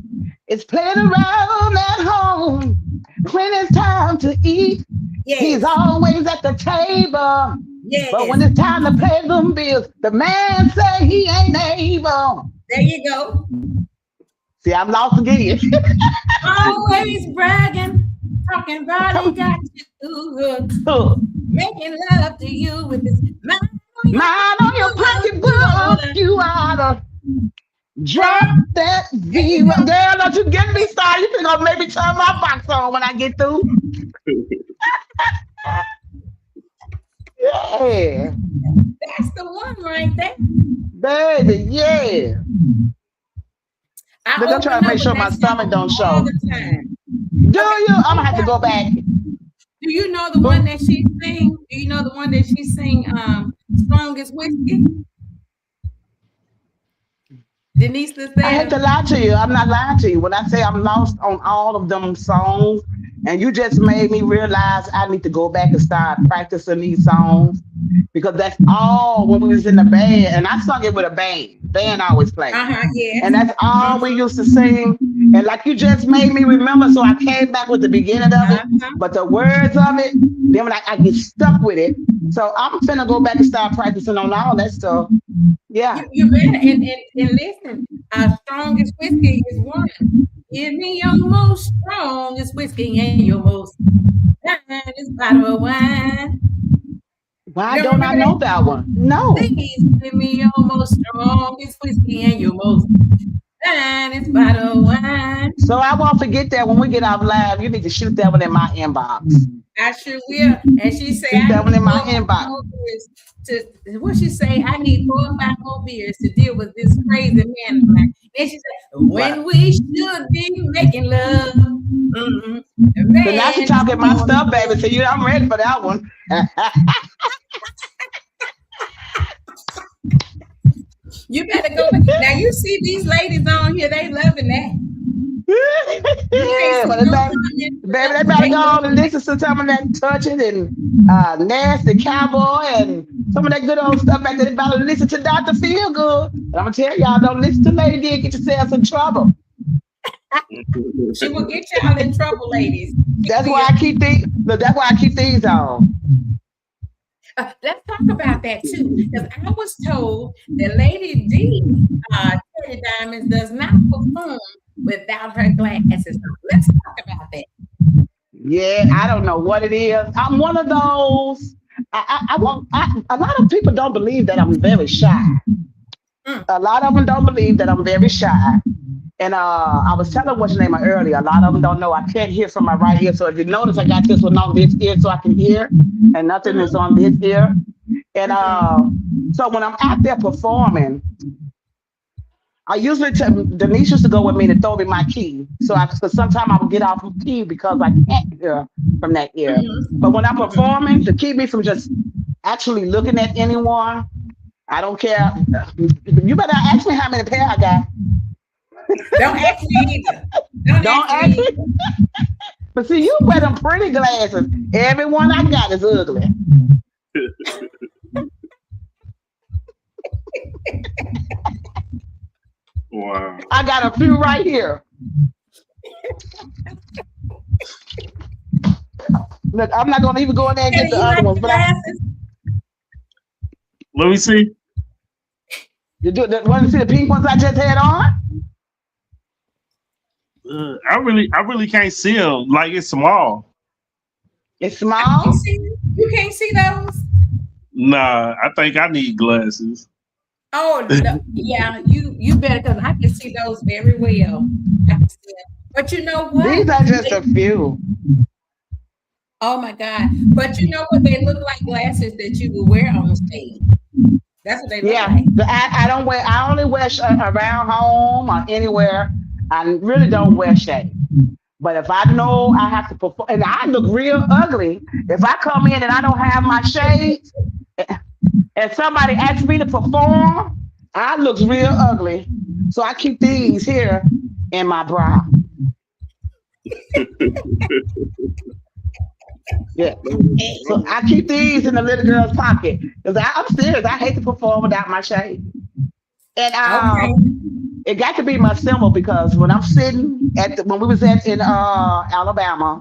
It's playing around at home. When it's time to eat, he's Yes, always at the table. But yes. when it's time to pay them bills, the man say he ain't able. There you go. See, I'm lost again. Always bragging, talking about he got you hooked, making love to you with his mind on your Mind on your you pocketbook, wanna you oughta drop. drop that There you zero. go. Girl, don't you get me started. You think I'll maybe turn my box on when I get through? Yeah, That's the one right there. baby, yeah. I Look, I'm trying open to up make with sure my that stomach song don't all show. the time. Do Okay, you? I'm gonna have to go back. do you know the one Who? that she sing? Do you know the one that she sing? Strongest whiskey. Denise is I hate to there. lie to you. I'm not lying to you. When I say I'm lost on all of them songs, and you just made me realize I need to go back and start practicing these songs because that's all when we was in the band, and I sung it with a band. Band always play. Yes. And that's all we used to sing. And like you just made me remember, so I came back with the beginning of it, Uh-huh. but the words of it, then when I get stuck with it. So I'm finna go back and start practicing on all that stuff. Yeah. You better and listen. Our strongest whiskey is one. Give me your most strongest whiskey and your most finest bottle of wine. Why You don't don't I remember know that? that one? No. Please give me your most strongest whiskey and your most finest bottle of wine. So I won't forget that when we get off live, you need to shoot that one in my inbox. I sure will. And she say Shoot I that one need in four my or five inbox. more beers to what she say, I need 4 or 5 more beers to deal with this crazy man of mine. Then she said, Wow. when we should be making love, the So now she's man is talking my on the stuff, baby. So phone. you I'm ready for that one. You better go back. Now you see these ladies on here, they loving that. You can't Yeah, see but no baby, comments, they nothing. better They go on and loving listen to some of that touching and nasty cowboy and some of that good old stuff back there. They better listen to Dr. Feelgood. And I'm gonna tell y'all, don't listen to Lady D and get yourselves in trouble. that. She will get y'all in trouble, ladies. She That's why will. I keep these. Look, that's why I keep these on. Let's talk about that too, because I was told that Lady D, Terry Diamonds, does not perform without her glasses on. Let's talk about that. Yeah, I don't know what it is. I'm one of those. I won't. A lot of people don't believe that I'm very shy. Mm, A lot of them don't believe that I'm very shy. And I was telling what's your name earlier. A lot of them don't know I can't hear from my right ear. So if you notice, I got this one on this ear so I can hear, and nothing is on this ear. And mm-hmm. so when I'm out there performing, I usually tell Denise used to go with me to throw me my key. So sometimes I would get off of key because I can't hear from that ear. But when I'm Mm-hmm. performing, to keep me from just actually looking at anyone, I don't care. You better ask me how many pair I got. Don't ask me either. Don't Don't ask ask me me. either. But see, you wear them pretty glasses. Every one I got is ugly. Wow. I got a few right here. Look, I'm not gonna even go in there and get Kelly, the you other like ones, the but I glasses? Let me see. want to see the pink ones I just had on? I really can't see them. Like it's small. It's I can't small. see. You can't see those. Nah, I think I need glasses. Oh no, yeah, you better because I can see those very well. I can see them. But you know what? These are just They, a few. oh my God! But you know what? They look like glasses that you would wear on stage. That's what they look Yeah, like. I don't wear. I only wear around home or anywhere. I really don't wear shades. But if I know I have to perform, and I look real ugly if I come in and I don't have my shades, and somebody asks me to perform, I look real ugly. So I keep these here in my bra. Yeah. So I keep these in the little girl's pocket because I'm serious. I hate to perform without my shades. And Okay. it got to be my symbol because when I'm sitting when we was in Alabama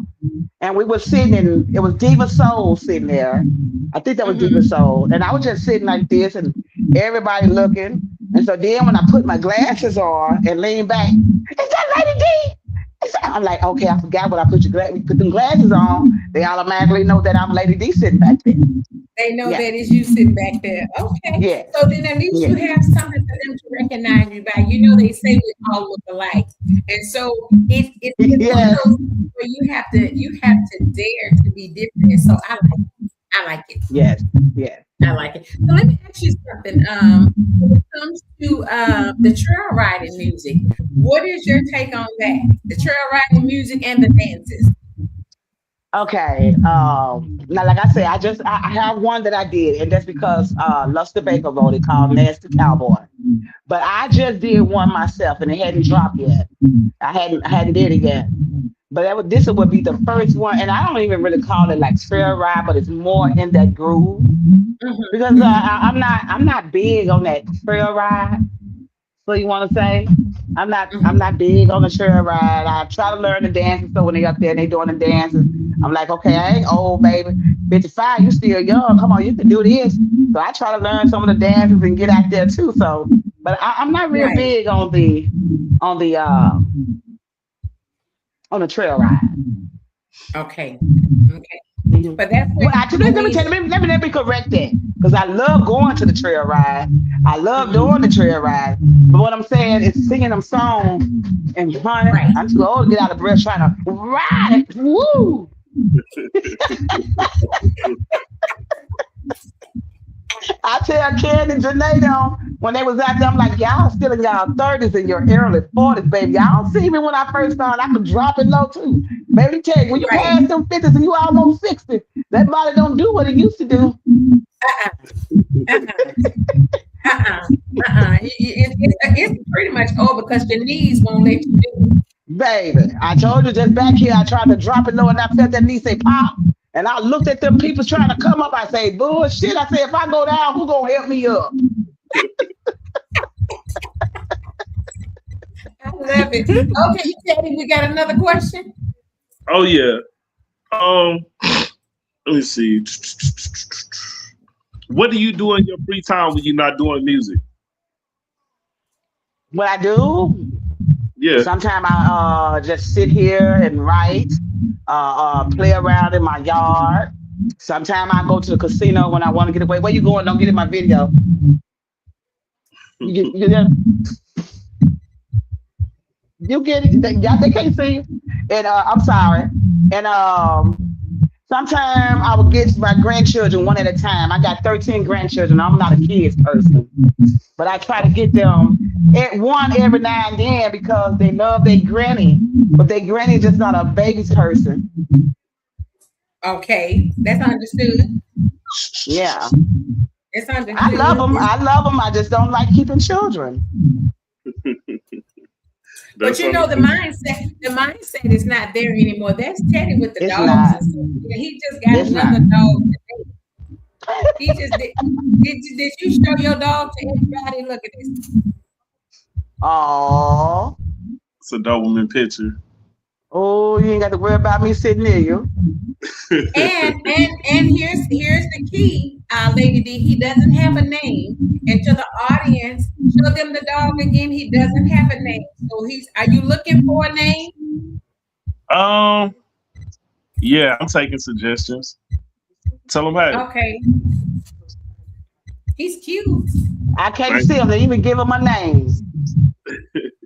and we were sitting in it was Diva Soul sitting there. I think that was Diva Mm-hmm. Soul. And I was just sitting like this and everybody looking. And so then when I put my glasses on and lean back, is that Lady D? I'm like, okay, I forgot what I put them glasses on. They automatically know that I'm Lady D sitting back there. They know Yeah. that it's you sitting back there. Okay. Yeah. So then at least you Yeah. have something for them to recognize you by. You know, they say we all look alike. And so it's one of Yes. those things where you have to dare to be different. And so I like it. Yes. Yes. I like it. So let me ask you something. When it comes to the trail riding music, what is your take on that? The trail riding music and the dances. Okay. Now, like I said, I have one that I did, and that's because Luster Baker wrote it called Nasty Cowboy. But I just did one myself, and it hadn't dropped yet. I hadn't did it yet. But this would be the first one, and I don't even really call it like trail ride, but it's more in that groove because I'm not big on that trail ride. So you want to say I'm not big on the trail ride. I try to learn the dances. So when they up there and they doing the dances, I'm like, okay, I ain't old, baby. 55, you still young. Come on, you can do this. So I try to learn some of the dances and get out there too. So, but I'm not real Right. big on the uh on the trail ride. Okay. Okay. Mhm. But that's Well, when actually, let me we tell you, let me correct that because I love going to the trail ride. I love doing the mhm, trail ride. But what I'm saying is singing them songs and honey, right. I'm too old to get out of breath trying to ride it. Woo! I tell Ken and Janae them when they was out there, I'm like, y'all still in y'all 30s and your early 40s, baby. Y'all see me when I first started. I could drop it low too. Baby, tell you, when you Right. pass them 50s and you almost 60, that body don't do what it used to do. Uh-uh. Uh-uh. Uh-uh. Uh-uh. It's pretty much over because your knees won't let you do it. Baby, I told you just back here, I tried to drop it low and I felt that knee say pop. And I looked at them people trying to come up. I say, bullshit. I say, if I go down, who gonna help me up? I love it. Okay, Teddy, we got another question. Oh yeah. Let me see. What do you do in your free time when you're not doing music? What I do, Yeah. sometimes I just sit here and write, play around in my yard. Sometimes I go to the casino when I want to get away. Where you going? Don't get in my video. You get you get it. They can't see you. And I'm sorry. And sometimes I will get my grandchildren one at a time. I got 13 grandchildren. I'm not a kids person, but I try to get them at one every now and then because they love their granny, but their granny just not a baby's person. Okay, that's understood. Yeah, It's I love understood. them. I love them. I just don't like keeping children. But That's you know understandable. the mindset is not there anymore. That's Teddy with the It's dogs not. and stuff. Yeah, he just got It's another not. dog today. He just did you show your dog to everybody? Look at this. Oh, It's a Doberman picture. oh, you ain't got to worry about me sitting near you. And here's the key, Lady D. He doesn't have a name. And to the audience, show them the dog again. He doesn't have a name. So he's. Are you looking for a name? um, yeah, I'm taking suggestions. Tell them, hey, Okay, he's cute. I can't thank see him. you. They even give him a name.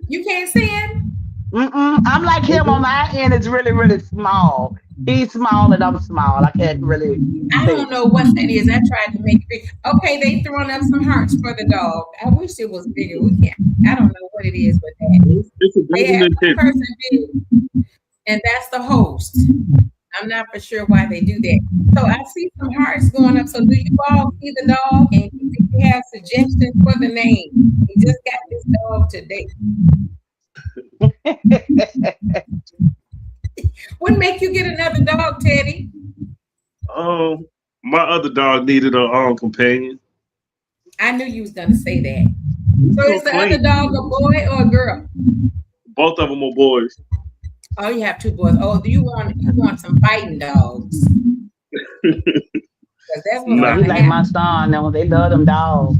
You can't see him. I'm like him on my end. It's really, really small. He's small and I'm small. I can't really I say. don't know what that is. I tried to make it big. Okay, they throwing up some hearts for the dog. I wish it was bigger. We can't. I don't know what it is with that. It's a They have government one pet. person big, and that's the host. I'm not for sure why they do that. So I see some hearts going up. So do you all see the dog? And if you have suggestions for the name, we just got this dog today. What make you get another dog, Teddy? Um, my other dog needed a companion. I knew you was gonna say that. He's So so is the other clean. dog a boy or a girl? Both of them are boys. Oh, you have two boys. Oh, do you want some fighting dogs? Because that's what's Yeah, Nah, he gonna like my happen. son. No, they love them dogs.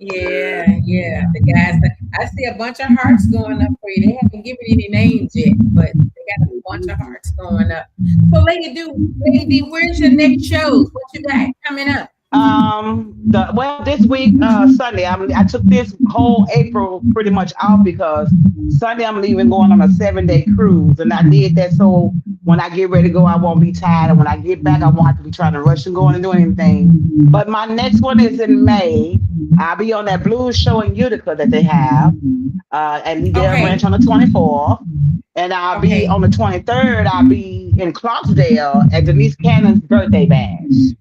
Yeah, yeah. The guys. I see a bunch of hearts going up for you. They haven't given any names yet, but they got a bunch of hearts going up. So, Lady D, where's your next shows? What you got coming up? The well, this week, Sunday, I took this whole April pretty much off because Sunday I'm leaving, going on a 7 day cruise, and I did that so when I get ready to go, I won't be tired, and when I get back, I won't have to be trying to rush and go and do anything. But my next one is in May. I'll be on that blues show in Utica that they have at Ledale Okay, Ranch on the 24th. And I'll be okay, on the 23rd, I'll be in Clarksdale at Denise Cannon's birthday bash.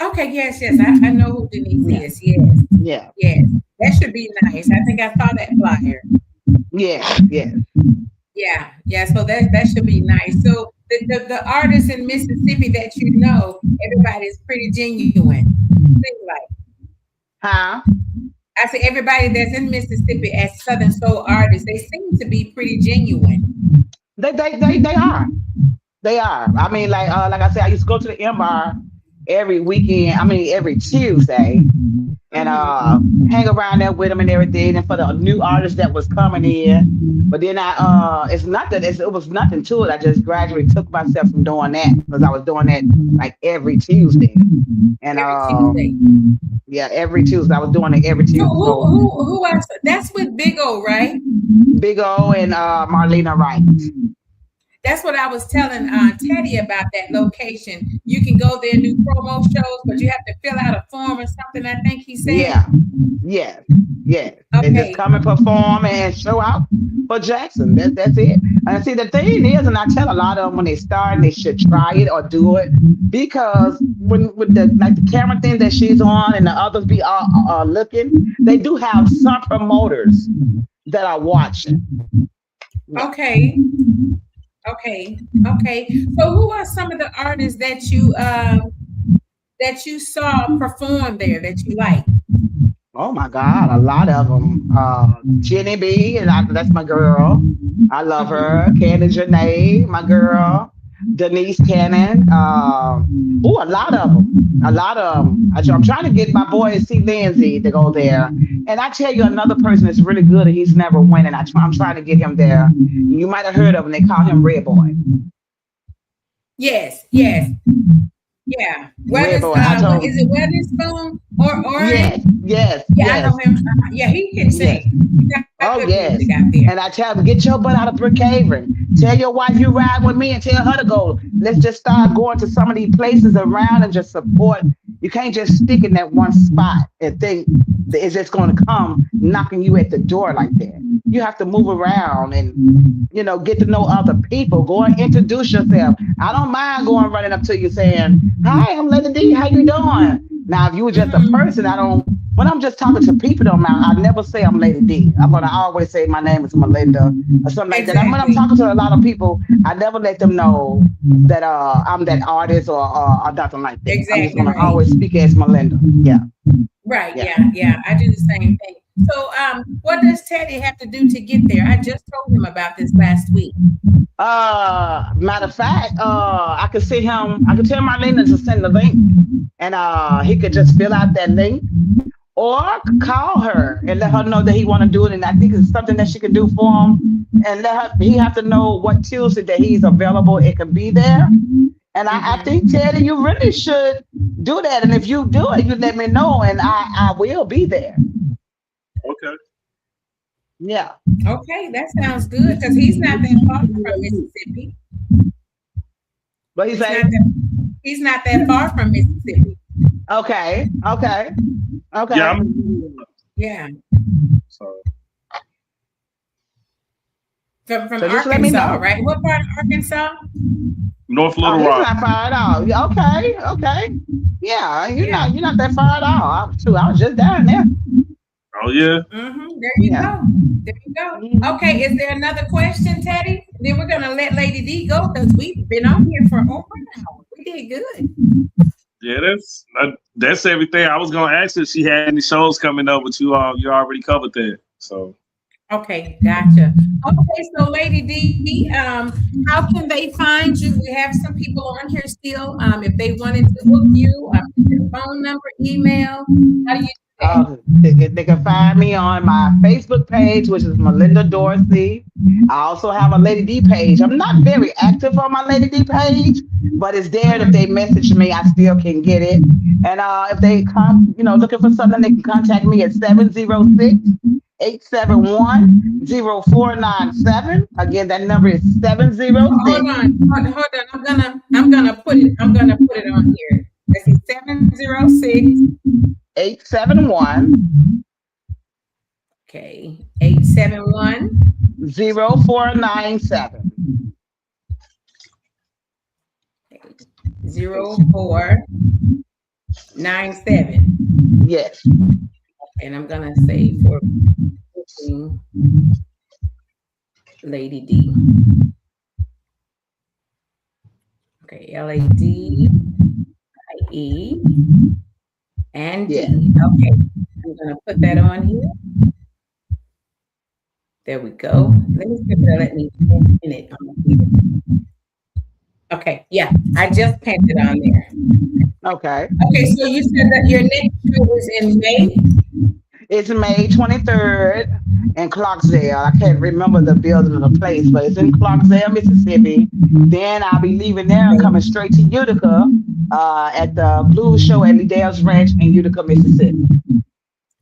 okay. Yes, yes. I know who Denise Yeah, is. Yes, yeah, yes. That should be nice. I think I saw that flyer. yeah, yeah. Yeah, yeah. So that should be nice. So the artists in Mississippi that you know, everybody's pretty genuine. Seems like. Huh? I say everybody that's in Mississippi as Southern Soul artists, they seem to be pretty genuine. They are. They are. I mean, like I said, I used to go to the MR every weekend. I mean, every Tuesday, and Hmm. hang around there with them and everything. And for the new artists that was coming in, but then it's not that it was nothing to it. I just gradually took myself from doing that because I was doing that like every Tuesday, and Every Tuesday. yeah, every Tuesday I was doing it every So Tuesday. So who else? That's with Big O, right? Big O and Marlena Wright. That's what I was telling Teddy about that location. You can go there and do promo shows, but you have to fill out a form or something. I think he said. Yeah, yes, yes. And just Okay. come and perform and show out for Jackson. That's it. And see, the thing is, and I tell a lot of them when they start, they should try it or do it because when with the like the camera thing that she's on and the others be looking, they do have some promoters that are watching. Yeah. Okay. Okay. Okay. So who are some of the artists that you saw perform there that you like? Oh my God, a lot of them. Jenny B, and that's my girl. I love her. Hmm. Candy Janae, my girl. Denise Cannon. A lot of them. A lot of them. I'm trying to get my boy C. Lindsay to go there. And I tell you, another person that's really good and he's never winning. I'm trying to get him there. You might have heard of him. They call him Red Boy. Yes. Yes. Yeah. Red Weathers. Boy. I What told is it? Weatherspoon or Orange? yes, yes, Yeah, I know yes, him. Yeah, he can yes. sing. He got Oh good music yes. out there. And I tell them, get your butt out of Brookhaven. Tell your wife you ride with me and tell her to go. Let's just start going to some of these places around and just support. You can't just stick in that one spot and think that it's just going to come knocking you at the door like that. You have to move around and get to know other people. Go and introduce yourself. I don't mind going running up to you saying, "Hi, I'm Lady D. How you doing?" Now, if you were just a person, I Hmm. don't. When I'm just talking to people, don't matter. I never say I'm Lady D. I'm gonna always say my name is Melinda or something like that. And when I'm Exactly. talking to a lot of people, I never let them know that I'm that artist or nothing like that. I'm just Exactly gonna right. always speak as Melinda. Yeah, Right. yeah. Yeah. Yeah. I do the same thing. So, what does Teddy have to do to get there? I just told him about this last week. Matter of fact, I could see him. I could tell Marlena to send the link, and he could just fill out that link, or call her and let her know that he want to do it. And I think it's something that she can do for him, and let her. He have to know what Tuesday that he's available. It can be there. And I think Hmm. Teddy, you really should do that. And if you do it, you let me know, and I will be there. Okay. Yeah. Okay, that sounds good because he's not that far from Mississippi. What he He's say? not that. He's not that far from Mississippi. Okay, okay, Yeah, okay. Yeah, so from So just let me Arkansas, know. right? What part of Arkansas? North Oh, Little he's Rock. not far at all. Yeah, okay, okay. Yeah, Yeah. you're not that far at all. Too. I was just down there. Oh yeah. There you Yeah. go. There you go. Mhm. Okay, is there another question, Teddy? Then we're gonna let Lady D go because we've been on here for over an hour. We did good. Yeah, that's everything. I was gonna ask if she had any shows coming up, but you already covered that. So Okay, gotcha. Okay, so Lady D, how can they find you? We have some people on here still. If they wanted to book you, your phone number, email, how do you do that? They can find me on my Facebook page, which is Melinda Dorsey. I also have a Lady D page. I'm not very active on my Lady D page, but it's there. If they Mhm. message me, I still can get it. And if they come, looking for something, they can contact me at 706-871-0497. Again, that number is 706. Hold on, hold on. I'm gonna put it on here. Let's see, 706. 871 Okay, 871 0497. 0497. Yes. And I'm gonna say for booking Lady D. Okay, LADIE and Yeah. D. Okay, I'm gonna put that on here. There we go. Let me see if they'll let me pin it on here. Okay, yeah, I just pinned it on there. Okay. Okay, so you said that your next show is in May. It's May 23rd in Clarksdale. I can't remember the building or the place, but it's in Clarksdale, Mississippi. Then I'll be leaving there and coming straight to Utica at the Blues Show at Liddell's Ranch in Utica, Mississippi.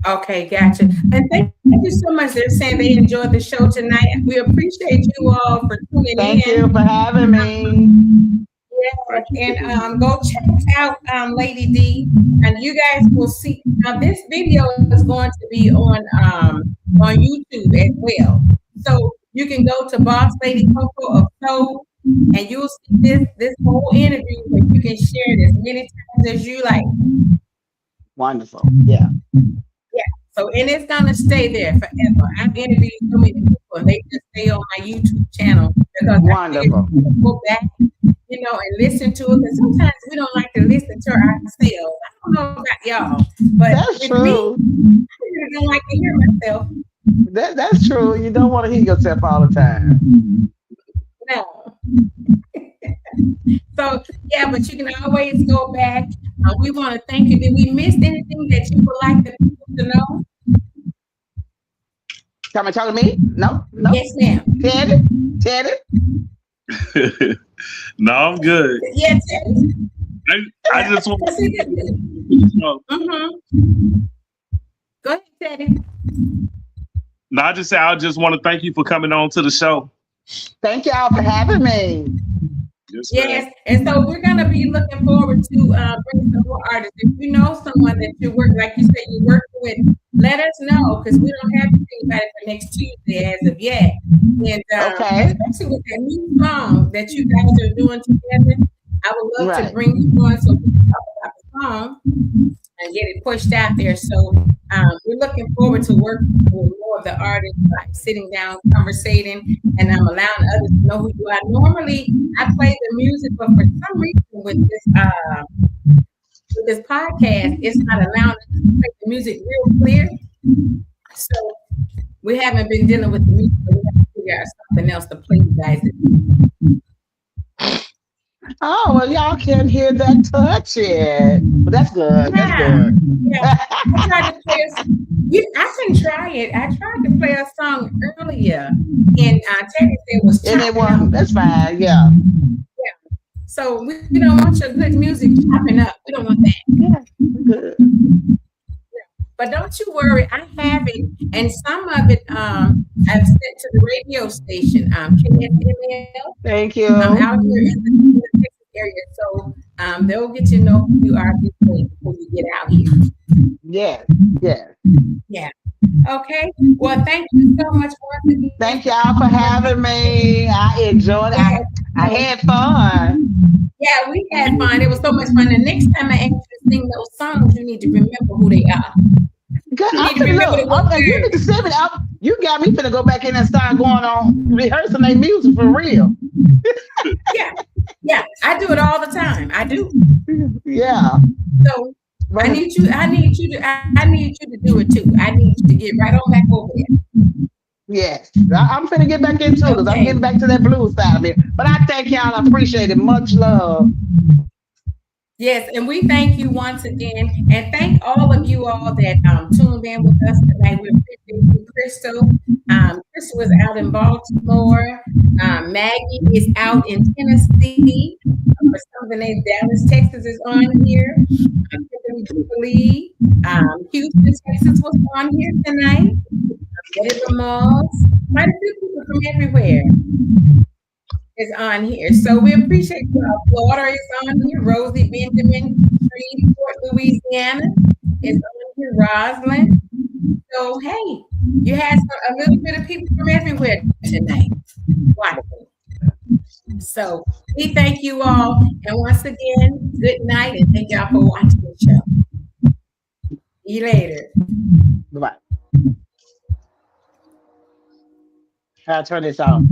Okay, gotcha. And thank you so much. They're saying they enjoyed the show tonight. We appreciate you all for tuning Thank in. you for having me. Yeah, and go check out Lady D, and you guys will see. Now, this video is going to be on YouTube as well, so you can go to Boss Lady Coco of Soul, and you'll see this whole interview, where you can share it as many times as you like. Wonderful. Yeah. Yeah. So, and it's gonna stay there forever. I've interviewed so many people, and they just stay on my YouTube channel because I figured Wonderful. go back, and listen to it. Because sometimes we don't like to listen to ourselves. I don't know about y'all, but That's with me, true. I really don't like to hear myself. That's true. You don't want to hear yourself all the time. No. So yeah, but you can always go back. We want to thank you. Did we miss anything that you would like the people to know? Come and talk to me? No, no. Yes, ma'am. Teddy? Teddy? no, I'm good. Yeah, Teddy. I just want Yes, it is. to Go ahead, Teddy. no, I just want to thank you for coming on to the show. Thank y'all for having me. Yes, and so we're gonna be looking forward to bringing some more artists. If you know someone that you work, like you said, you work with, let us know because we don't have anything about it for next Tuesday as of yet. And Okay. especially with that new song that you guys are doing together, I would love to Right. bring you on so we can talk about the song and get it pushed out there. So we're looking forward to working with more of the artists, like sitting down, conversating, and I'm allowing others to know who you are. Normally, I play the music, but for some reason with this podcast, it's not allowing us to play the music real clear. So we haven't been dealing with the music, but we have to figure out something else to play you guys. Oh, well, y'all can't hear that touch yet. But that's good. That's Yeah. good. Yeah, I tried to play I can try it. I tried to play a song earlier, and Teddy said it was And it chopping up. was, that's fine. Yeah. So we don't want your good music chopping up. We don't want that. Yeah. Good. But don't you worry, I have it, and some of it I've sent to the radio station, KSML. Thank I'm out you. here in the Texas area, so they'll get to know who you are before you get out here. Yes, yes. Yeah. Okay. Well, thank you so much once again Thank for y'all for coming on. having me. I enjoyed. Yes, I so, had fun. yeah, we had fun. It was so much fun. The next time I ask you to sing those songs, you need to remember who they are. Good. You I'm need to finna remember look. the You need to words. send me. You got me finna go back in and start going on rehearsing their music for real. Yeah. Yeah. I do it all the time. I do. Yeah. So I But need you, I need you to do it too. I need you to get right on back over yes, I'm finna get back into it there. because I'm Okay. getting back to that blues side of it. But I thank y'all. I appreciate it. Much love. Yes, and we thank you once again, and thank all of you all that tuned in with us tonight. We appreciate you, Crystal. Crystal is out in Baltimore. Maggie is out in Tennessee. For some of the names, Dallas, Texas is on here. Kimberly Jubilee, Houston, Texas was on here tonight. Betty Moss, quite a few people from everywhere is on here. So we appreciate you. Florida is on here. Rosie Benjamin, Shreveport, Louisiana is on here. Roslyn. So hey, you had a little bit of people from everywhere tonight. Wonderful. So we thank you all, and once again, good night, and thank y'all for watching the show. See you later. Bye. I'll turn this off.